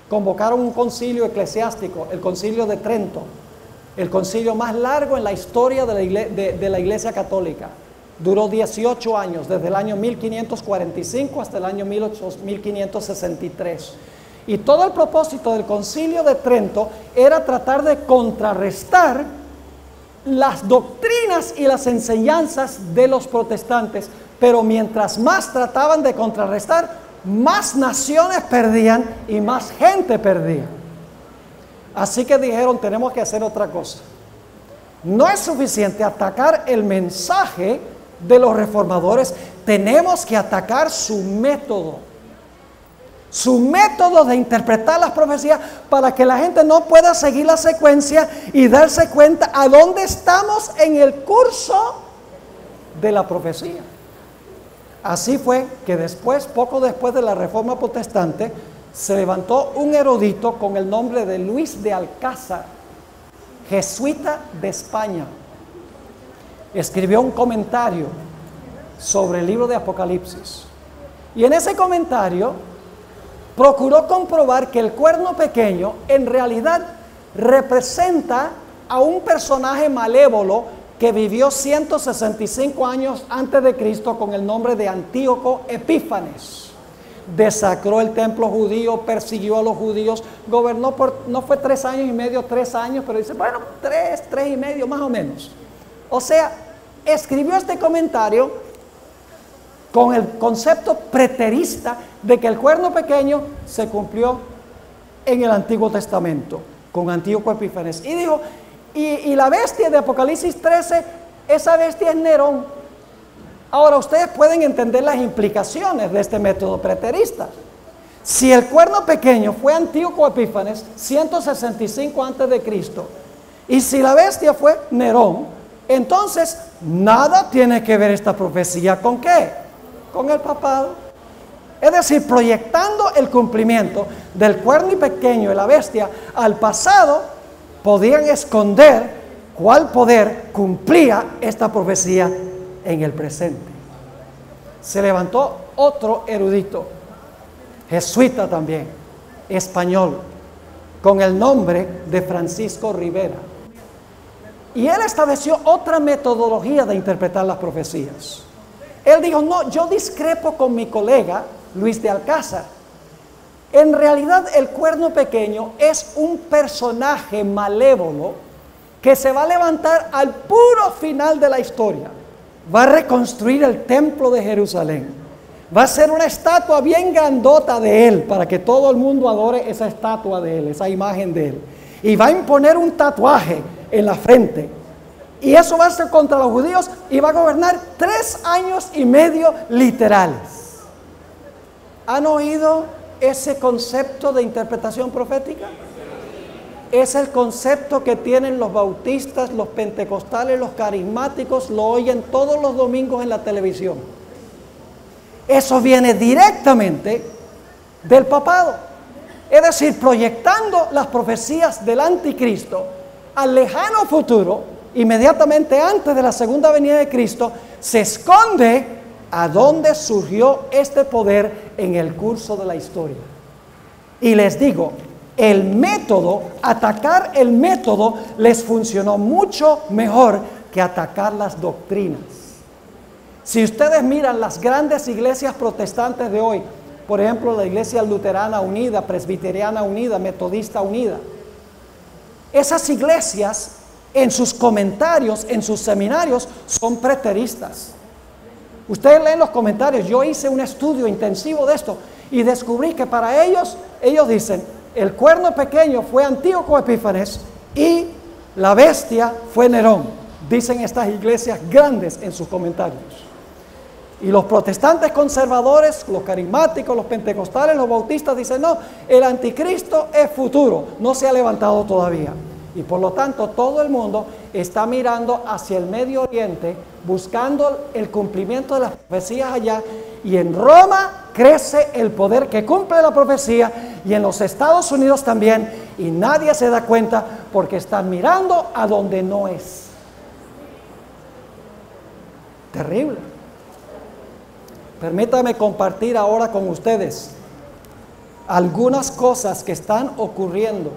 Convocaron un concilio eclesiástico, el Concilio de Trento, el concilio más largo en la historia de la Iglesia Católica. Duró 18 años, desde el año 1545 hasta el año 1563. Y todo el propósito del Concilio de Trento era tratar de contrarrestar las doctrinas y las enseñanzas de los protestantes. Pero mientras más trataban de contrarrestar, más naciones perdían y más gente perdía. Así que dijeron, tenemos que hacer otra cosa. No es suficiente atacar el mensaje de los reformadores, tenemos que atacar su método de interpretar las profecías para que la gente no pueda seguir la secuencia y darse cuenta a dónde estamos en el curso de la profecía. Así fue que después, poco después de la Reforma Protestante, se levantó un erudito con el nombre de Luis de Alcázar, jesuita de España. Escribió un comentario sobre el libro de Apocalipsis. Y en ese comentario procuró comprobar que el cuerno pequeño en realidad representa a un personaje malévolo que vivió 165 años antes de Cristo con el nombre de Antíoco Epífanes. Desacró el templo judío, persiguió a los judíos, gobernó no fue 3 años y medio, 3 años, pero dice, bueno, 3 y medio más o menos. O sea, escribió este comentario con el concepto preterista de que el cuerno pequeño se cumplió en el Antiguo Testamento con Antíoco Epífanes. Y dijo, y la bestia de Apocalipsis 13, esa bestia es Nerón. Ahora ustedes pueden entender las implicaciones de este método preterista. Si el cuerno pequeño fue Antíoco Epífanes, 165 a.C., y si la bestia fue Nerón, entonces nada tiene que ver esta profecía ¿con qué? Con el papado. Es decir, proyectando el cumplimiento del cuerno pequeño y la bestia al pasado, podían esconder cuál poder cumplía esta profecía en el presente. Se levantó otro erudito, jesuita también, español, con el nombre de Francisco Rivera. Y él estableció otra metodología de interpretar las profecías. Él dijo, no, yo discrepo con mi colega Luis de Alcázar. En realidad el cuerno pequeño es un personaje malévolo que se va a levantar al puro final de la historia. Va a reconstruir el templo de Jerusalén. Va a ser una estatua bien grandota de él para que todo el mundo adore esa estatua de él, esa imagen de él. Y va a imponer un tatuaje en la frente. Y eso va a ser contra los judíos y va a gobernar 3 años y medio literales. ¿Han oído ese concepto de interpretación profética? Es el concepto que tienen los bautistas, los pentecostales, los carismáticos, lo oyen todos los domingos en la televisión. Eso viene directamente del papado. Es decir, proyectando las profecías del anticristo al lejano futuro, inmediatamente antes de la segunda venida de Cristo, se esconde a dónde surgió este poder en el curso de la historia. Y les digo, el método, atacar el método, les funcionó mucho mejor que atacar las doctrinas. Si ustedes miran las grandes iglesias protestantes de hoy, por ejemplo, la Iglesia Luterana Unida, Presbiteriana Unida, Metodista Unida, esas iglesias en sus comentarios, en sus seminarios, son preteristas. Ustedes leen los comentarios. Yo hice un estudio intensivo de esto y descubrí que para ellos dicen, el cuerno pequeño fue Antíoco Epífanes y la bestia fue Nerón. Dicen estas iglesias grandes en sus comentarios. Y los protestantes conservadores, los carismáticos, los pentecostales, los bautistas dicen, no, el anticristo es futuro, no se ha levantado todavía. Y por lo tanto todo el mundo está mirando hacia el Medio Oriente, buscando el cumplimiento de las profecías allá, y en Roma crece el poder que cumple la profecía, y en los Estados Unidos también, y nadie se da cuenta porque están mirando a donde no es. Terrible. Permítame compartir ahora con ustedes algunas cosas que están ocurriendo.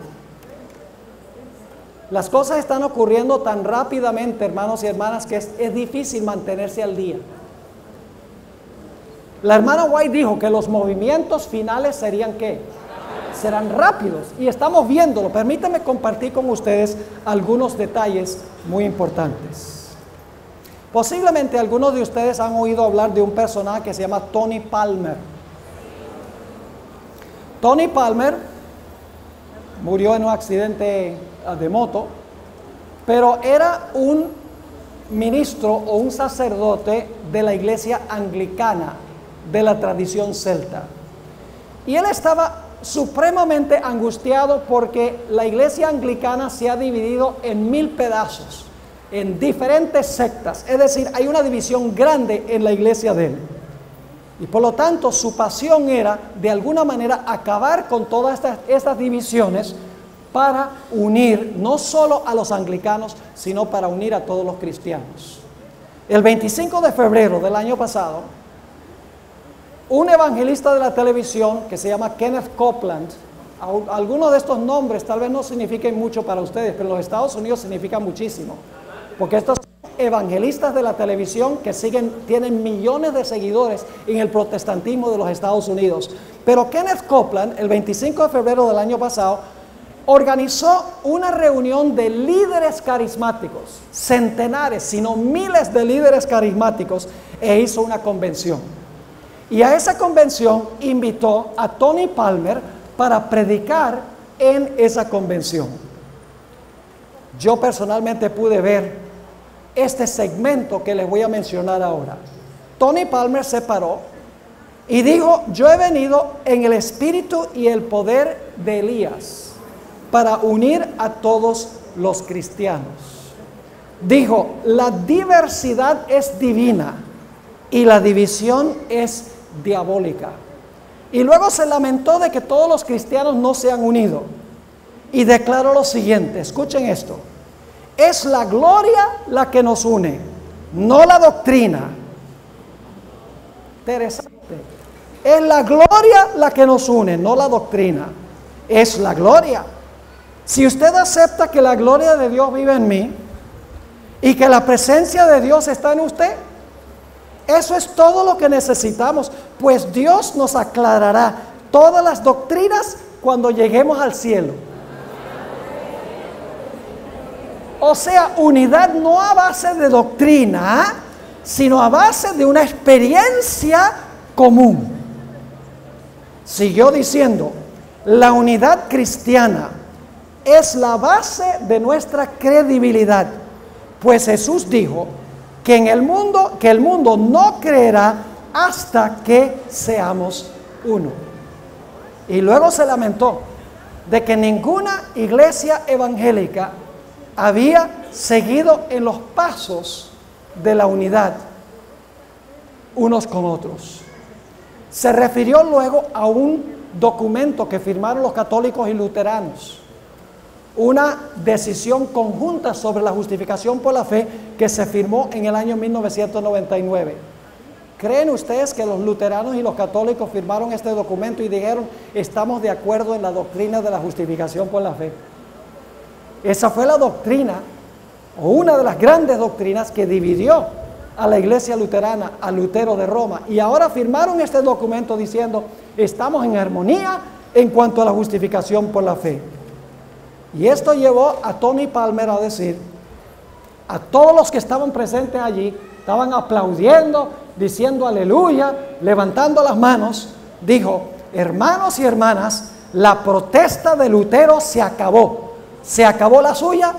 Las cosas están ocurriendo tan rápidamente, hermanos y hermanas, que es difícil mantenerse al día. La hermana White dijo que los movimientos finales serían ¿qué? Serán rápidos, y estamos viéndolo. Permítanme compartir con ustedes algunos detalles muy importantes. Posiblemente algunos de ustedes han oído hablar de un personaje que se llama Tony Palmer. Tony Palmer murió en un accidente de moto, pero era un ministro o un sacerdote de la iglesia anglicana de la tradición celta. Y él estaba supremamente angustiado porque la iglesia anglicana se ha dividido en 1000 pedazos, en diferentes sectas. Es decir, hay una división grande en la iglesia de él. Y por lo tanto su pasión era de alguna manera acabar con todas estas divisiones para unir no solo a los anglicanos, sino para unir a todos los cristianos. El 25 de febrero del año pasado, un evangelista de la televisión que se llama Kenneth Copeland, algunos de estos nombres tal vez no signifiquen mucho para ustedes, pero en los Estados Unidos significan muchísimo, porque estos evangelistas de la televisión que tienen millones de seguidores en el protestantismo de los Estados Unidos. Pero Kenneth Copeland, el 25 de febrero del año pasado, organizó una reunión de líderes carismáticos, centenares, sino miles de líderes carismáticos, e hizo una convención. Y a esa convención invitó a Tony Palmer para predicar en esa convención. Yo personalmente pude ver este segmento que les voy a mencionar ahora. Tony Palmer se paró y dijo: yo he venido en el espíritu y el poder de Elías para unir a todos los cristianos. Dijo: la diversidad es divina y la división es diabólica. Y luego se lamentó de que todos los cristianos no se han unido y declaró lo siguiente, escuchen esto: es la gloria la que nos une, no la doctrina. Interesante. Es la gloria la que nos une, no la doctrina. Es la gloria. Si usted acepta que la gloria de Dios vive en mí y que la presencia de Dios está en usted, eso es todo lo que necesitamos, pues Dios nos aclarará todas las doctrinas cuando lleguemos al cielo. O sea, unidad no a base de doctrina, sino a base de una experiencia común. Siguió diciendo: la unidad cristiana es la base de nuestra credibilidad, pues Jesús dijo que el mundo no creerá hasta que seamos uno. Y luego se lamentó de que ninguna iglesia evangélica había seguido en los pasos de la unidad unos con otros. Se refirió luego a un documento que firmaron los católicos y luteranos, una decisión conjunta sobre la justificación por la fe que se firmó en el año 1999. ¿Creen ustedes que los luteranos y los católicos firmaron este documento y dijeron: estamos de acuerdo en la doctrina de la justificación por la fe? Esa fue la doctrina, o una de las grandes doctrinas que dividió a la iglesia luterana, a Lutero de Roma. Y ahora firmaron este documento diciendo: estamos en armonía en cuanto a la justificación por la fe. Y esto llevó a Tony Palmer a decir, a todos los que estaban presentes allí, estaban aplaudiendo, diciendo aleluya, levantando las manos, dijo: hermanos y hermanas, la protesta de Lutero se acabó la suya.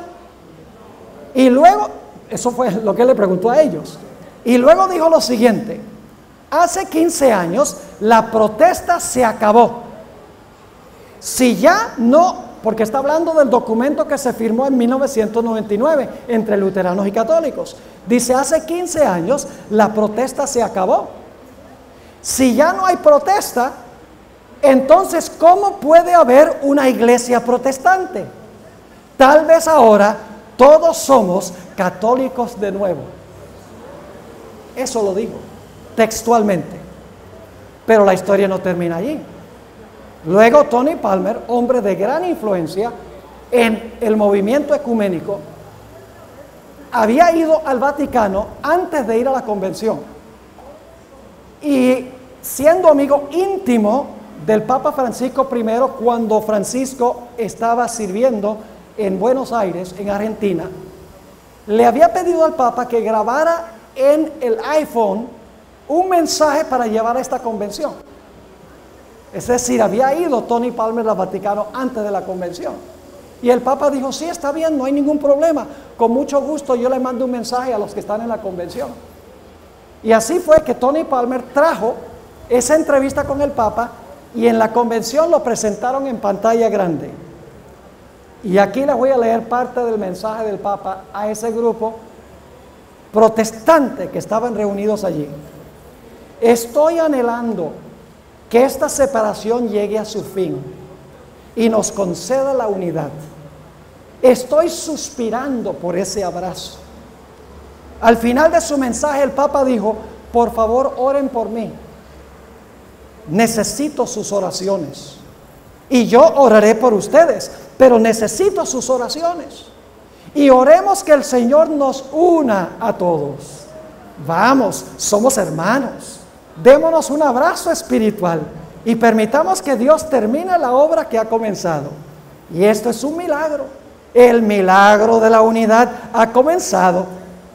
Y luego, eso fue lo que le preguntó a ellos, y luego dijo lo siguiente: hace 15 años la protesta se acabó. Si ya no, porque está hablando del documento que se firmó en 1999 entre luteranos y católicos. Dice: hace 15 años la protesta se acabó. Si ya no hay protesta, entonces ¿cómo puede haber una iglesia protestante? Tal vez ahora todos somos católicos de nuevo. Eso lo digo textualmente. Pero la historia no termina allí. Luego Tony Palmer, hombre de gran influencia en el movimiento ecuménico, había ido al Vaticano antes de ir a la convención. Y siendo amigo íntimo del Papa Francisco I, cuando Francisco estaba sirviendo en Buenos Aires, en Argentina, le había pedido al Papa que grabara en el iPhone un mensaje para llevar a esta convención. Es decir, había ido Tony Palmer al Vaticano antes de la convención. Y el Papa dijo: sí, está bien, no hay ningún problema. Con mucho gusto yo le mando un mensaje a los que están en la convención. Y así fue que Tony Palmer trajo esa entrevista con el Papa y en la convención lo presentaron en pantalla grande. Y aquí les voy a leer parte del mensaje del Papa a ese grupo protestante que estaban reunidos allí. Estoy anhelando que esta separación llegue a su fin y nos conceda la unidad. Estoy suspirando por ese abrazo. Al final de su mensaje el Papa dijo: por favor, oren por mí. Necesito sus oraciones. Y yo oraré por ustedes, pero necesito sus oraciones. Y oremos que el Señor nos una a todos. Vamos, somos hermanos. Démonos un abrazo espiritual y permitamos que Dios termine la obra que ha comenzado. Y esto es un milagro. El milagro de la unidad ha comenzado.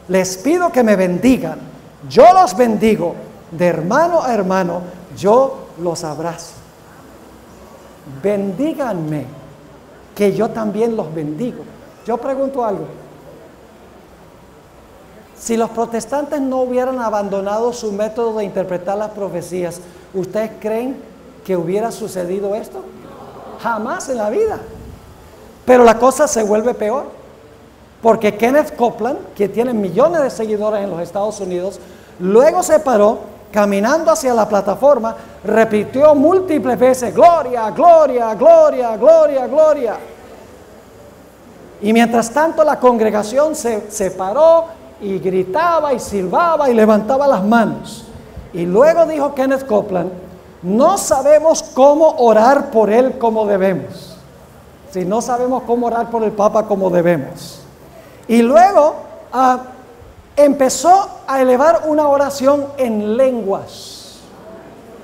Les pido que me bendigan. Yo los bendigo. De hermano a hermano, yo los abrazo. Bendíganme, que yo también los bendigo. Yo pregunto algo. Si los protestantes no hubieran abandonado su método de interpretar las profecías, ¿ustedes creen que hubiera sucedido esto? Jamás en la vida. Pero la cosa se vuelve peor, porque Kenneth Copeland, que tiene millones de seguidores en los Estados Unidos, luego se paró, caminando hacia la plataforma, repitió múltiples veces: gloria, gloria, gloria, gloria, gloria. Y mientras tanto la congregación se paró y gritaba y silbaba y levantaba las manos. Y luego dijo Kenneth Copeland: no sabemos cómo orar por él como debemos. Si no sabemos cómo orar por el Papa como debemos. Y luego empezó a elevar una oración en lenguas,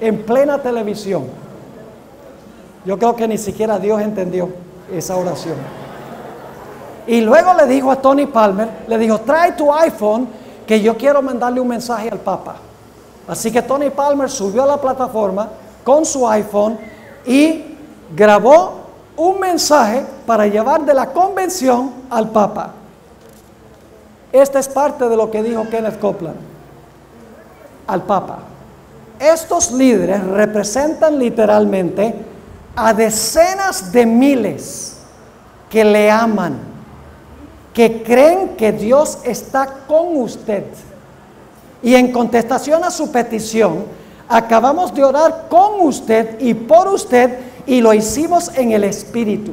en plena televisión. Yo creo que ni siquiera Dios entendió esa oración. Y luego le dijo a Tony Palmer, le dijo: trae tu iPhone, que yo quiero mandarle un mensaje al Papa. Así que Tony Palmer subió a la plataforma con su iPhone y grabó un mensaje para llevar de la convención al Papa. Esta es parte de lo que dijo Kenneth Copeland al Papa. Estos líderes representan literalmente a decenas de miles que le aman, que creen que Dios está con usted. Y en contestación a su petición, acabamos de orar con usted y por usted, y lo hicimos en el Espíritu.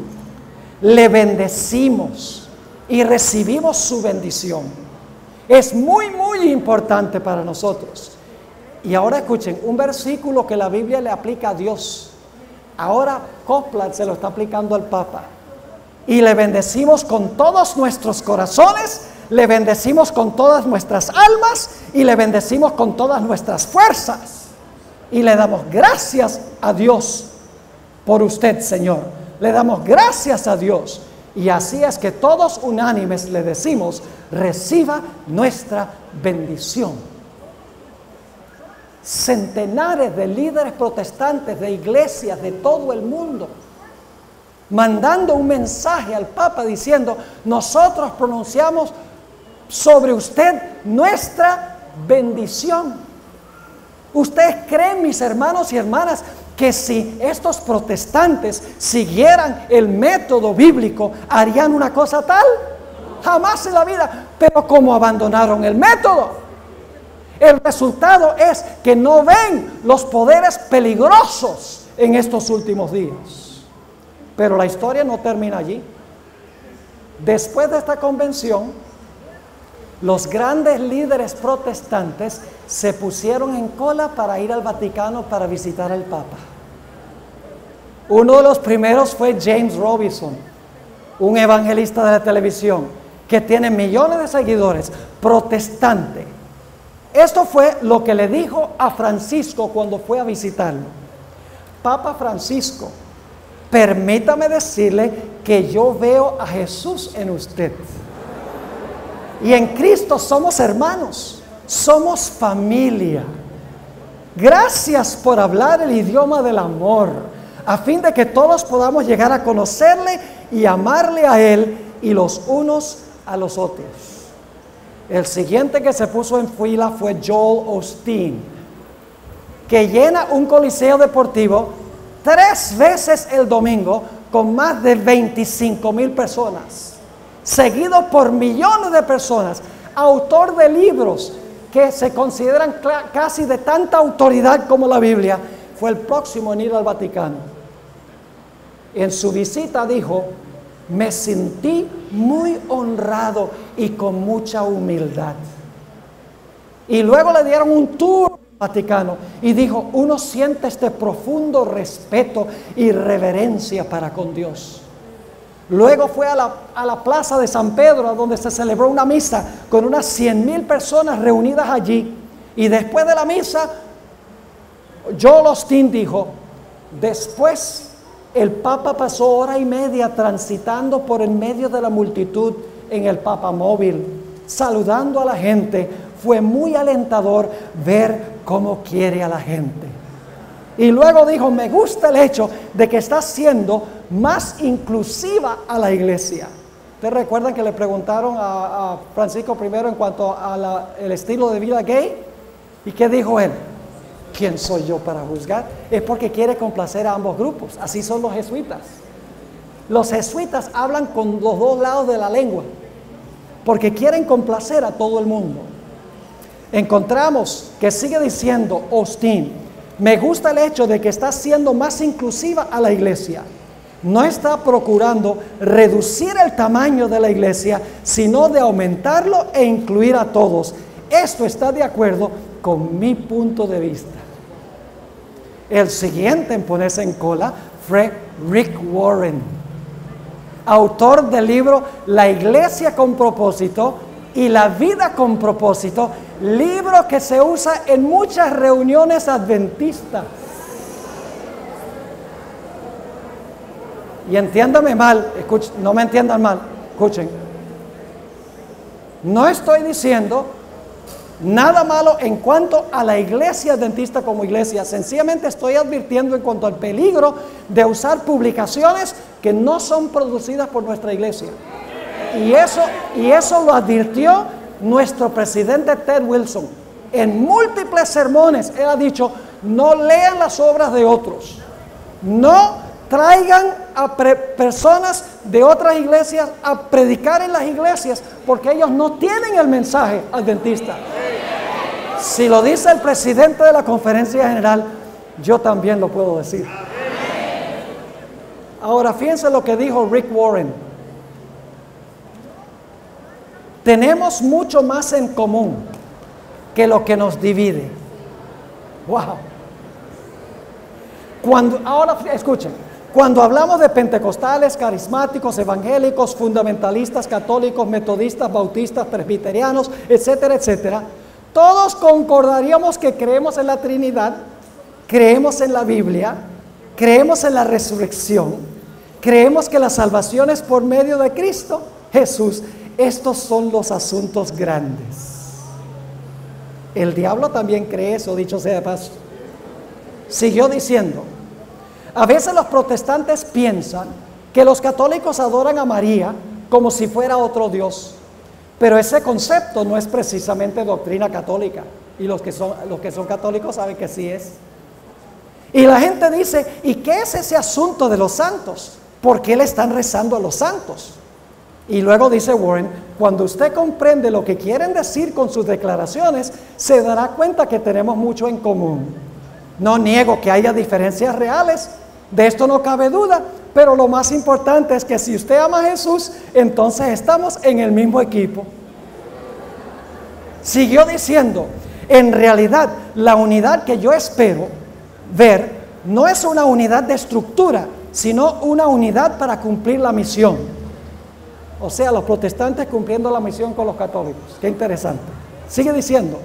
Le bendecimos y recibimos su bendición. Es muy, muy importante para nosotros. Y ahora escuchen, un versículo que la Biblia le aplica a Dios. Ahora Copeland se lo está aplicando al Papa. Y le bendecimos con todos nuestros corazones, le bendecimos con todas nuestras almas y le bendecimos con todas nuestras fuerzas. Y le damos gracias a Dios por usted, Señor. Le damos gracias a Dios. Y así es que todos unánimes le decimos: reciba nuestra bendición. Centenares de líderes protestantes de iglesias de todo el mundo mandando un mensaje al Papa diciendo: nosotros pronunciamos sobre usted nuestra bendición. ¿Ustedes creen, mis hermanos y hermanas, que si estos protestantes siguieran el método bíblico, harían una cosa tal? Jamás en la vida. Pero como abandonaron el método, el resultado es que no ven los poderes peligrosos en estos últimos días. Pero la historia no termina allí. Después de esta convención, los grandes líderes protestantes se pusieron en cola para ir al Vaticano para visitar al Papa. Uno de los primeros fue James Robinson, un evangelista de la televisión que tiene millones de seguidores, protestante. Esto fue lo que le dijo a Francisco cuando fue a visitarlo: Papa Francisco, permítame decirle que yo veo a Jesús en usted. Y en Cristo somos hermanos, somos familia. Gracias por hablar el idioma del amor, a fin de que todos podamos llegar a conocerle y amarle a Él y los unos a los otros. El siguiente que se puso en fila fue Joel Osteen, que llena un coliseo deportivo 3 veces el domingo con más de 25,000 personas, seguido por millones de personas, autor de libros que se consideran casi de tanta autoridad como la Biblia. Fue el próximo en ir al Vaticano. En su visita dijo: me sentí muy honrado y con mucha humildad. Y luego le dieron un tour al Vaticano y dijo: uno siente este profundo respeto y reverencia para con Dios. Luego fue a la plaza de San Pedro, donde se celebró una misa con unas 100,000 personas reunidas allí. Y después de la misa, Joel Osteen dijo: después El Papa pasó hora y media transitando por el medio de la multitud en el papamóvil, saludando a la gente. Fue muy alentador ver cómo quiere a la gente. Y luego dijo, me gusta el hecho de que está siendo más inclusiva a la iglesia. ¿Ustedes recuerdan que le preguntaron a Francisco I en cuanto al estilo de vida gay? ¿Y qué dijo él? ¿Quién soy yo para juzgar? Es porque quiere complacer a ambos grupos. Así son los jesuitas. Los jesuitas hablan con los dos lados de la lengua, porque quieren complacer a todo el mundo. Encontramos que sigue diciendo Austin, me gusta el hecho de que está siendo más inclusiva a la iglesia. No está procurando reducir el tamaño de la iglesia, sino de aumentarlo e incluir a todos. Esto está de acuerdo con mi punto de vista. El siguiente en ponerse en cola fue Rick Warren, autor del libro La Iglesia con Propósito y la Vida con Propósito, libro que se usa en muchas reuniones adventistas. Y entiéndame mal, no me entiendan mal, escuchen. No estoy diciendo nada malo en cuanto a la iglesia adventista como iglesia. Sencillamente estoy advirtiendo en cuanto al peligro de usar publicaciones que no son producidas por nuestra iglesia. Y eso lo advirtió nuestro presidente Ted Wilson. En múltiples sermones él ha dicho, no lean las obras de otros. No traigan a personas de otras iglesias a predicar en las iglesias, porque ellos no tienen el mensaje adventista. Si lo dice el presidente de la conferencia general, yo también lo puedo decir. Ahora fíjense lo que dijo Rick Warren. Tenemos mucho más en común que lo que nos divide. Wow. Ahora escuchen, cuando hablamos de pentecostales, carismáticos, evangélicos, fundamentalistas, católicos, metodistas, bautistas, presbiterianos, etcétera, etcétera, todos concordaríamos que creemos en la Trinidad, creemos en la Biblia, creemos en la resurrección, creemos que la salvación es por medio de Cristo Jesús. Estos son los asuntos grandes. El diablo también cree eso, dicho sea de paso. Siguió diciendo, a veces los protestantes piensan que los católicos adoran a María como si fuera otro Dios, pero ese concepto no es precisamente doctrina católica, y los que son católicos saben que sí es. Y la gente dice, ¿y qué es ese asunto de los santos? ¿Por qué le están rezando a los santos? Y luego dice Warren, cuando usted comprende lo que quieren decir con sus declaraciones, se dará cuenta que tenemos mucho en común. No niego que haya diferencias reales, de esto no cabe duda, pero lo más importante es que si usted ama a Jesús, entonces estamos en el mismo equipo. Siguió diciendo, en realidad la unidad que yo espero ver no es una unidad de estructura, sino una unidad para cumplir la misión. O sea, los protestantes cumpliendo la misión con los católicos. Qué interesante. Sigue diciendo,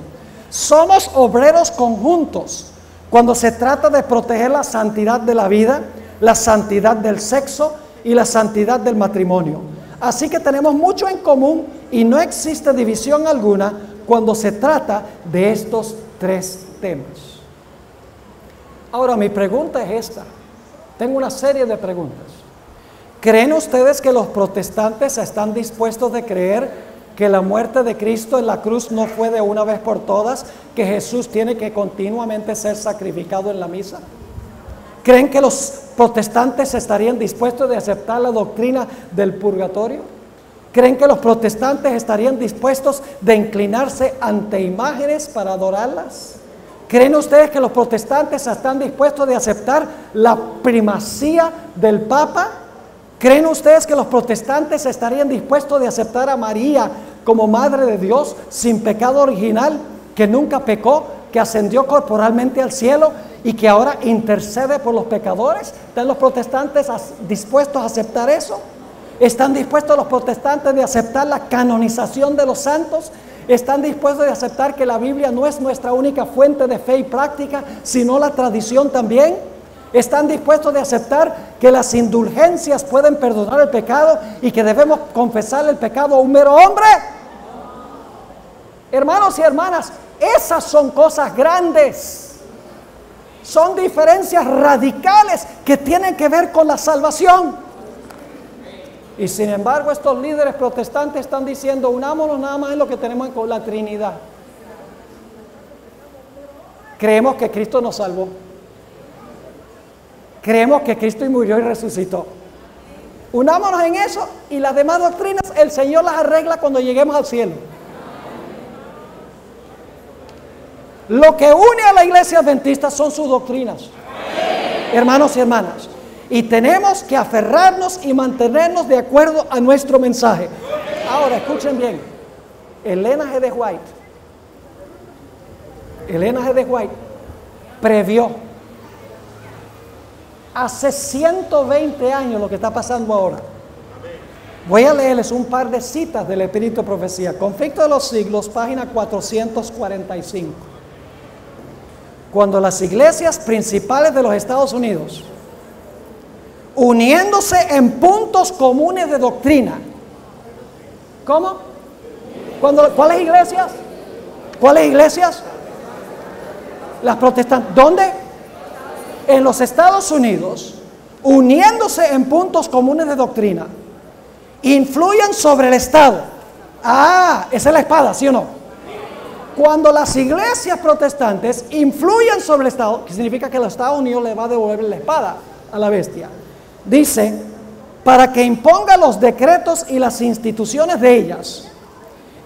somos obreros conjuntos cuando se trata de proteger la santidad de la vida, la santidad del sexo y la santidad del matrimonio. Así que tenemos mucho en común y no existe división alguna cuando se trata de estos tres temas. Ahora, mi pregunta es esta. Tengo una serie de preguntas. ¿Creen ustedes que los protestantes están dispuestos de creer que la muerte de Cristo en la cruz no fue de una vez por todas, que Jesús tiene que continuamente ser sacrificado en la misa? ¿Creen que los protestantes estarían dispuestos de aceptar la doctrina del purgatorio? ¿Creen que los protestantes estarían dispuestos de inclinarse ante imágenes para adorarlas? ¿Creen ustedes que los protestantes están dispuestos de aceptar la primacía del Papa? ¿Creen ustedes que los protestantes estarían dispuestos de aceptar a María como Madre de Dios sin pecado original, que nunca pecó, que ascendió corporalmente al cielo y que ahora intercede por los pecadores? ¿Están los protestantes dispuestos a aceptar eso? ¿Están dispuestos los protestantes de aceptar la canonización de los santos? ¿Están dispuestos de aceptar que la Biblia no es nuestra única fuente de fe y práctica, sino la tradición también? ¿Están dispuestos de aceptar que las indulgencias pueden perdonar el pecado y que debemos confesar el pecado a un mero hombre? Hermanos y hermanas, esas son cosas grandes. Son diferencias radicales que tienen que ver con la salvación. Y sin embargo, estos líderes protestantes están diciendo, unámonos nada más en lo que tenemos con la Trinidad. Creemos que Cristo nos salvó. Creemos que Cristo murió y resucitó. Unámonos en eso y las demás doctrinas el Señor las arregla cuando lleguemos al cielo. Lo que une a la iglesia adventista son sus doctrinas, hermanos y hermanas. Y tenemos que aferrarnos y mantenernos de acuerdo a nuestro mensaje. Ahora, escuchen bien. Elena G. de White previó hace 120 años lo que está pasando ahora. Voy a leerles un par de citas del Espíritu de Profecía. Conflicto de los Siglos, página 445. Cuando las iglesias principales de los Estados Unidos, uniéndose en puntos comunes de doctrina. ¿Cómo? ¿Cuáles iglesias? ¿Cuáles iglesias? Las protestantes. ¿Dónde? En los Estados Unidos, uniéndose en puntos comunes de doctrina, influyen sobre el Estado. Esa es la espada, ¿sí o no? Cuando las iglesias protestantes influyen sobre el Estado, que significa que los Estados Unidos le va a devolver la espada a la bestia, dice, para que imponga los decretos y las instituciones de ellas.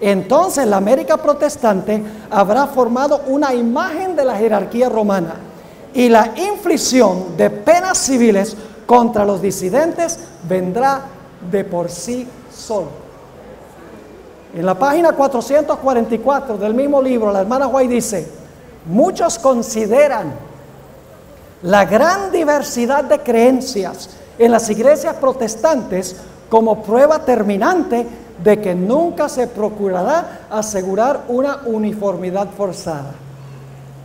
Entonces la América protestante habrá formado una imagen de la jerarquía romana y la inflicción de penas civiles contra los disidentes vendrá de por sí solo. En la página 444 del mismo libro, la hermana White dice, muchos consideran la gran diversidad de creencias en las iglesias protestantes como prueba terminante de que nunca se procurará asegurar una uniformidad forzada.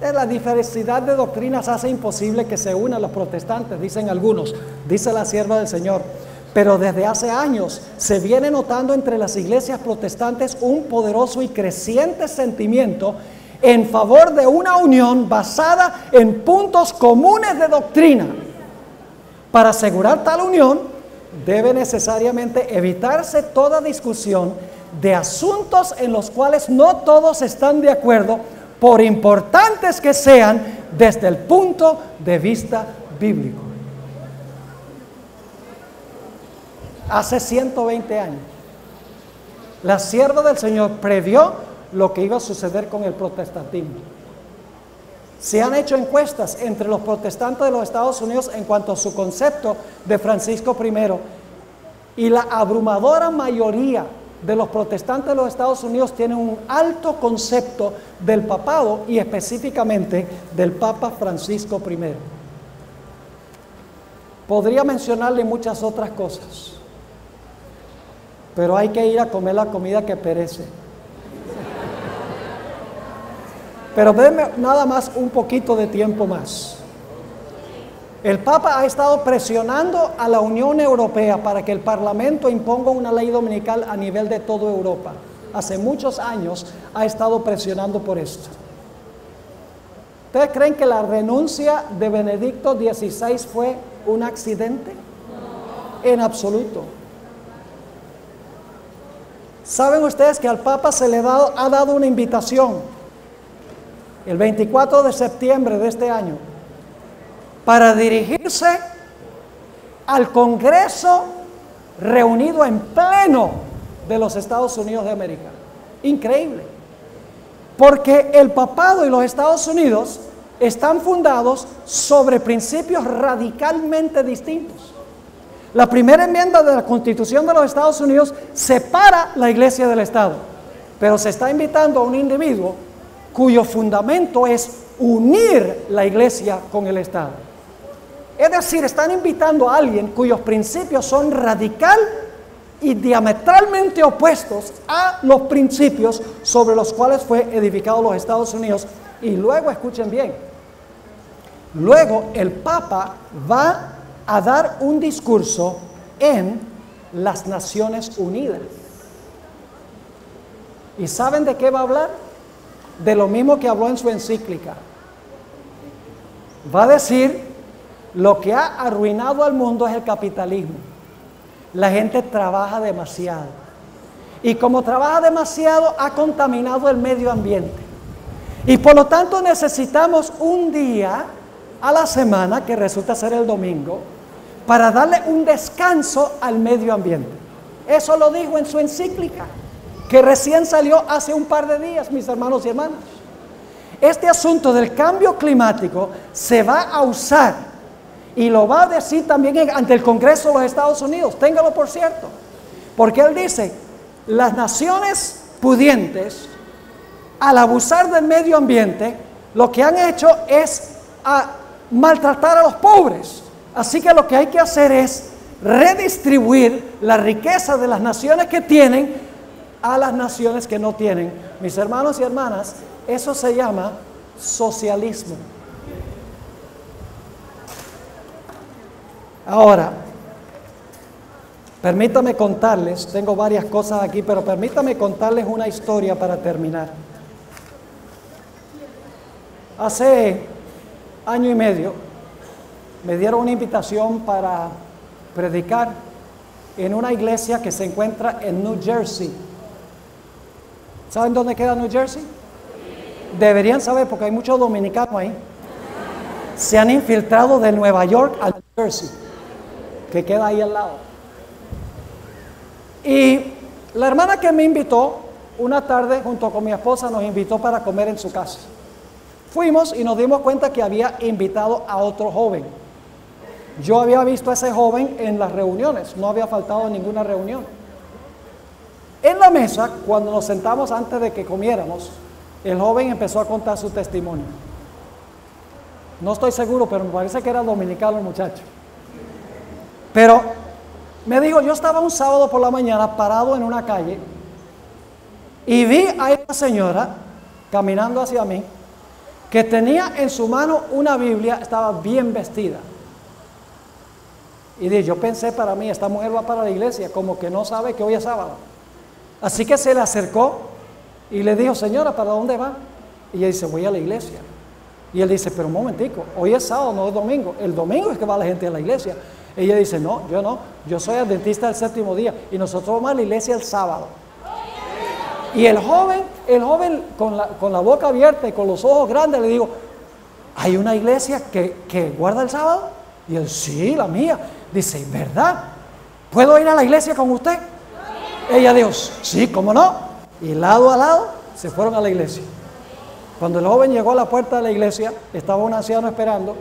La diversidad de doctrinas hace imposible que se unan los protestantes, dicen algunos, dice la sierva del Señor. Pero desde hace años se viene notando entre las iglesias protestantes un poderoso y creciente sentimiento en favor de una unión basada en puntos comunes de doctrina. Para asegurar tal unión, debe necesariamente evitarse toda discusión de asuntos en los cuales no todos están de acuerdo, por importantes que sean desde el punto de vista bíblico. Hace 120 años, la sierva del Señor previó lo que iba a suceder con el protestantismo. Se han hecho encuestas entre los protestantes de los Estados Unidos en cuanto a su concepto de Francisco I, y la abrumadora mayoría de los protestantes de los Estados Unidos tienen un alto concepto del papado y específicamente del Papa Francisco I. Podría mencionarle muchas otras cosas, pero hay que ir a comer la comida que perece. Pero denme nada más un poquito de tiempo más. El Papa ha estado presionando a la Unión Europea para que el Parlamento imponga una ley dominical a nivel de toda Europa. Hace muchos años ha estado presionando por esto. ¿Ustedes creen que la renuncia de Benedicto XVI fue un accidente? En absoluto. ¿Saben ustedes que al Papa se le ha dado una invitación el 24 de septiembre de este año para dirigirse al Congreso reunido en pleno de los Estados Unidos de América? Increíble, porque el papado y los Estados Unidos están fundados sobre principios radicalmente distintos. La primera enmienda de la Constitución de los Estados Unidos separa la iglesia del Estado, pero se está invitando a un individuo cuyo fundamento es unir la iglesia con el Estado. Es decir, están invitando a alguien cuyos principios son radical y diametralmente opuestos a los principios sobre los cuales fue edificado los Estados Unidos. Y luego, escuchen bien, Luego el Papa va a dar un discurso en las Naciones Unidas. ¿Y saben de qué va a hablar? De lo mismo que habló en su encíclica. Va a decir, lo que ha arruinado al mundo es el capitalismo. La gente trabaja demasiado. Y como trabaja demasiado, ha contaminado el medio ambiente. Y por lo tanto necesitamos un día a la semana, que resulta ser el domingo, para darle un descanso al medio ambiente. Eso lo dijo en su encíclica, que recién salió hace un par de días, mis hermanos y hermanas. Este asunto del cambio climático se va a usar y lo va a decir también ante el Congreso de los Estados Unidos. Téngalo por cierto, porque él dice, las naciones pudientes, al abusar del medio ambiente, lo que han hecho es maltratar a los pobres. Así que lo que hay que hacer es redistribuir la riqueza de las naciones que tienen a las naciones que no tienen. Mis hermanos y hermanas, eso se llama socialismo. Ahora, permítame contarles, tengo varias cosas aquí, pero permítame contarles una historia para terminar. Hace año y medio me dieron una invitación para predicar en una iglesia que se encuentra en New Jersey. ¿Saben dónde queda New Jersey? Deberían saber porque hay muchos dominicanos ahí. Se han infiltrado de Nueva York a New Jersey, que queda ahí al lado. Y la hermana que me invitó, una tarde junto con mi esposa, nos invitó para comer en su casa. Fuimos y nos dimos cuenta que había invitado a otro joven. Yo había visto a ese joven en las reuniones, no había faltado a ninguna reunión. En la mesa, cuando nos sentamos antes de que comiéramos, el joven empezó a contar su testimonio. No estoy seguro, pero me parece que era dominicano el muchacho. Pero me dijo, yo estaba un sábado por la mañana parado en una calle y vi a esta señora caminando hacia mí, que tenía en su mano una Biblia, estaba bien vestida. Y yo pensé para mí, esta mujer va para la iglesia, como que no sabe que hoy es sábado. Así que se le acercó y le dijo, señora, ¿para dónde va? Y ella dice, voy a la iglesia. Y él dice, pero un momentico, hoy es sábado, no es domingo. El domingo es que va la gente a la iglesia. Ella dice, no, yo soy adventista del séptimo día y nosotros vamos a la iglesia el sábado. Y el joven con la boca abierta y con los ojos grandes le digo, ¿hay una iglesia que guarda el sábado? Y él, sí, la mía. Dice, ¿verdad? ¿Puedo ir a la iglesia con usted? Ella dijo, sí, ¿cómo no? Y lado a lado se fueron a la iglesia. Cuando el joven llegó a la puerta de la iglesia, estaba un anciano esperando.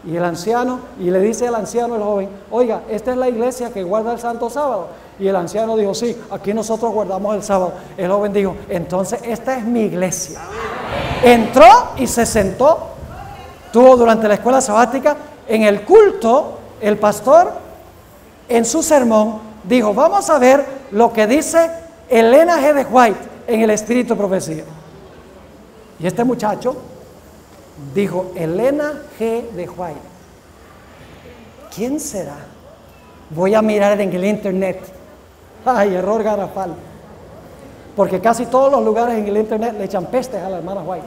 Y le dice al anciano el joven, oiga, esta es la iglesia que guarda el santo sábado. Y el anciano dijo, sí, aquí nosotros guardamos el sábado. El joven dijo, entonces esta es mi iglesia. Entró y se sentó. Tuvo durante la escuela sabática. En el culto, el pastor, en su sermón, dijo, vamos a ver lo que dice Elena G. de White en el Espíritu de Profecía. Y este muchacho dijo, Elena G. de White, ¿quién será? Voy a mirar en el internet. Ay, error garrafal. Porque casi todos los lugares en el internet le echan pestes a la hermana White.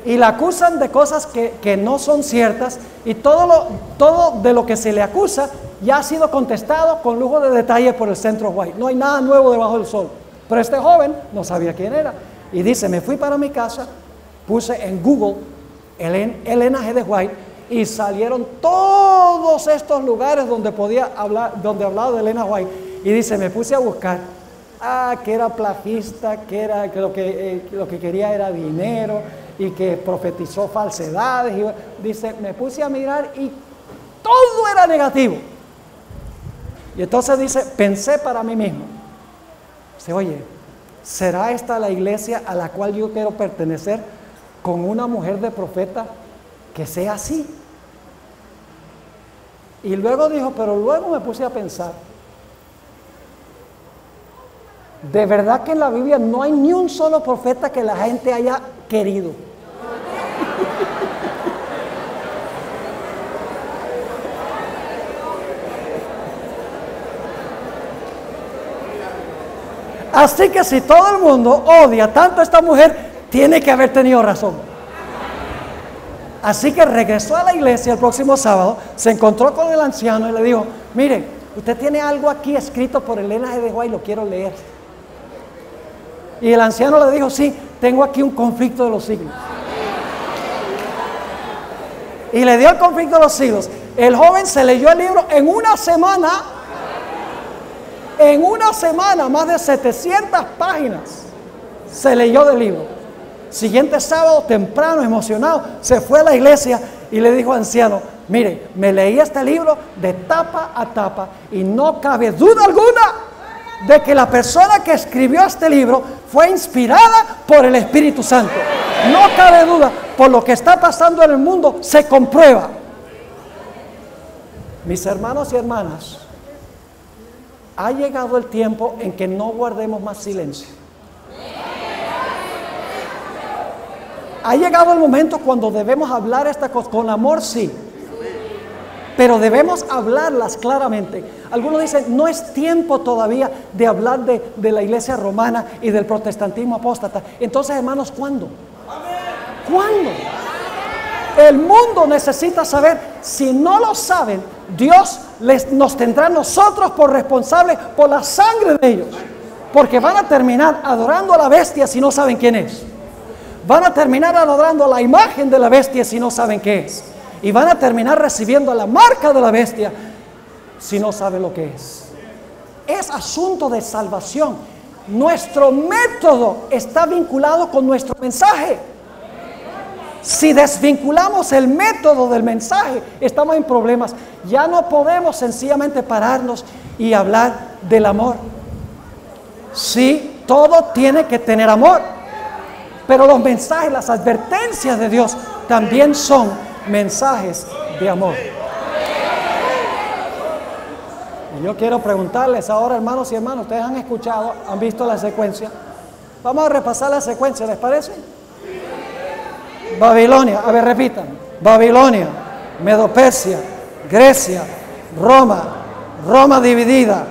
Y la acusan de cosas que no son ciertas. Y todo de lo que se le acusa ya ha sido contestado con lujo de detalle por el Centro White. No hay nada nuevo debajo del sol. Pero este joven no sabía quién era. Y dice, me fui para mi casa, puse en Google Elena G. de White y salieron todos estos lugares donde donde hablaba de Elena White. Y dice, me puse a buscar, que era plagista, que lo que quería era dinero y que profetizó falsedades. Y dice, me puse a mirar y todo era negativo. Y entonces dice, pensé para mí mismo, dice, oye, ¿será esta la iglesia a la cual yo quiero pertenecer con una mujer de profeta que sea así? Y luego dijo, pero luego me puse a pensar, de verdad que en la Biblia no hay ni un solo profeta que la gente haya querido. Así que si todo el mundo odia tanto a esta mujer, tiene que haber tenido razón. Así que regresó a la iglesia el próximo sábado, se encontró con el anciano y le dijo: mire, usted tiene algo aquí escrito por Elena G. de White, lo quiero leer. Y el anciano le dijo: sí, tengo aquí un conflicto de los siglos. Y le dio el conflicto de los siglos. El joven se leyó el libro en una semana. En una semana, más de 700 páginas se leyó del libro. Siguiente sábado, temprano, emocionado, se fue a la iglesia y le dijo al anciano: mire, me leí este libro de tapa a tapa y no cabe duda alguna de que la persona que escribió este libro fue inspirada por el Espíritu Santo. No cabe duda, por lo que está pasando en el mundo se comprueba. Mis hermanos y hermanas, ha llegado el tiempo en que no guardemos más silencio. Ha llegado el momento cuando debemos hablar estas cosas con amor, sí, pero debemos hablarlas claramente. Algunos dicen: no es tiempo todavía de hablar de la iglesia romana y del protestantismo apóstata. Entonces, hermanos, ¿cuándo? ¿Cuándo? El mundo necesita saber. Si no lo saben, Dios nos tendrá nosotros por responsables por la sangre de ellos, porque van a terminar adorando a la bestia si no saben quién es. Van a terminar adorando la imagen de la bestia si no saben qué es. Y van a terminar recibiendo la marca de la bestia si no saben lo que es. Es asunto de salvación. Nuestro método está vinculado con nuestro mensaje. Si desvinculamos el método del mensaje, estamos en problemas. Ya no podemos sencillamente pararnos y hablar del amor. Sí, todo tiene que tener amor, pero los mensajes, las advertencias de Dios también son mensajes de amor. Y yo quiero preguntarles ahora, hermanos y hermanas, ustedes han escuchado, han visto la secuencia. Vamos a repasar la secuencia, ¿les parece? Babilonia, a ver, repitan: Babilonia, Medo-Persia, Grecia, Roma, Roma dividida,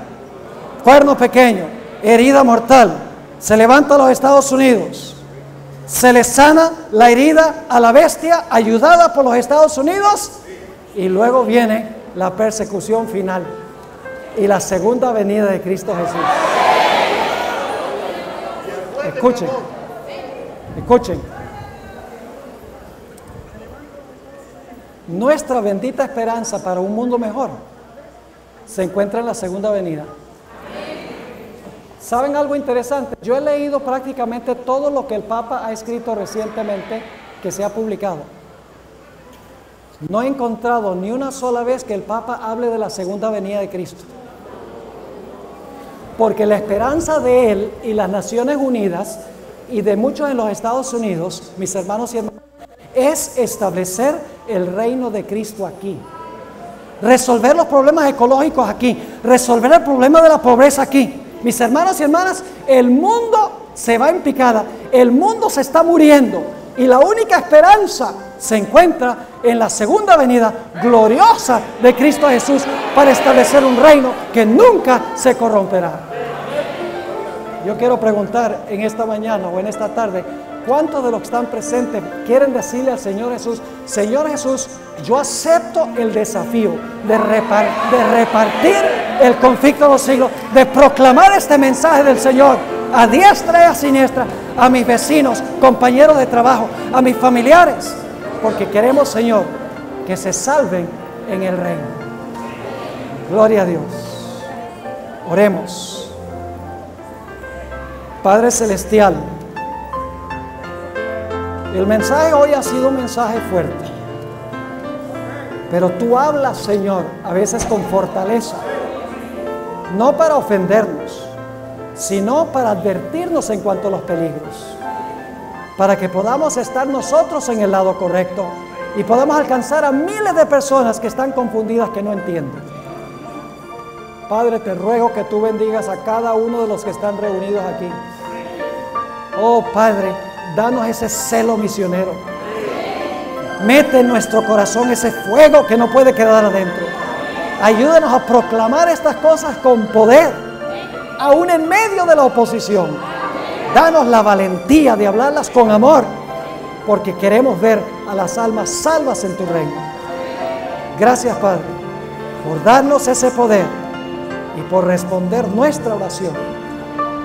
cuerno pequeño, herida mortal, se levanta a los Estados Unidos, se le sana la herida a la bestia ayudada por los Estados Unidos, y luego viene la persecución final y la segunda venida de Cristo Jesús. Escuchen, escuchen. Nuestra bendita esperanza para un mundo mejor se encuentra en la segunda venida. ¿Saben algo interesante? Yo he leído prácticamente todo lo que el Papa ha escrito recientemente que se ha publicado. No he encontrado ni una sola vez que el Papa hable de la segunda venida de Cristo. Porque la esperanza de él y las Naciones Unidas y de muchos en los Estados Unidos, mis hermanos y hermanas, es establecer el reino de Cristo aquí. Resolver los problemas ecológicos aquí. Resolver el problema de la pobreza aquí. Mis hermanos y hermanas, el mundo se va en picada. El mundo se está muriendo. Y la única esperanza se encuentra en la segunda venida gloriosa de Cristo Jesús para establecer un reino que nunca se corromperá. Yo quiero preguntar en esta mañana o en esta tarde: ¿cuántos de los que están presentes quieren decirle al Señor Jesús: Señor Jesús, yo acepto el desafío de repartir el conflicto de los siglos, de proclamar este mensaje del Señor a diestra y a siniestra, a mis vecinos, compañeros de trabajo, a mis familiares, porque queremos, Señor, que se salven en el reino? Gloria a Dios. Oremos. Padre Celestial, el mensaje hoy ha sido un mensaje fuerte, pero tú hablas, Señor, a veces con fortaleza, no para ofendernos, sino para advertirnos en cuanto a los peligros, para que podamos estar nosotros en el lado correcto y podamos alcanzar a miles de personas que están confundidas, que no entienden. Padre, te ruego que tú bendigas a cada uno de los que están reunidos aquí. Oh Padre, danos ese celo misionero. Mete en nuestro corazón ese fuego que no puede quedar adentro. Ayúdanos a proclamar estas cosas con poder, aún en medio de la oposición. Danos la valentía de hablarlas con amor, porque queremos ver a las almas salvas en tu reino. Gracias, Padre, por darnos ese poder y por responder nuestra oración,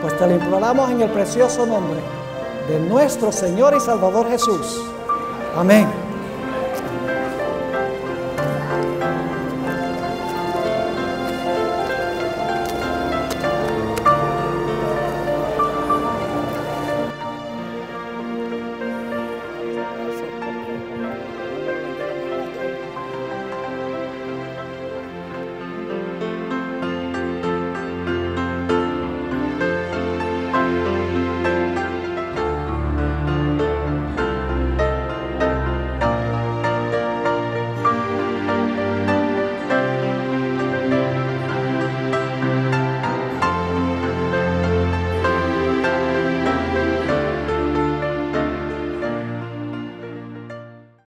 pues te lo imploramos en el precioso nombre de nuestro Señor y Salvador Jesús. Amén.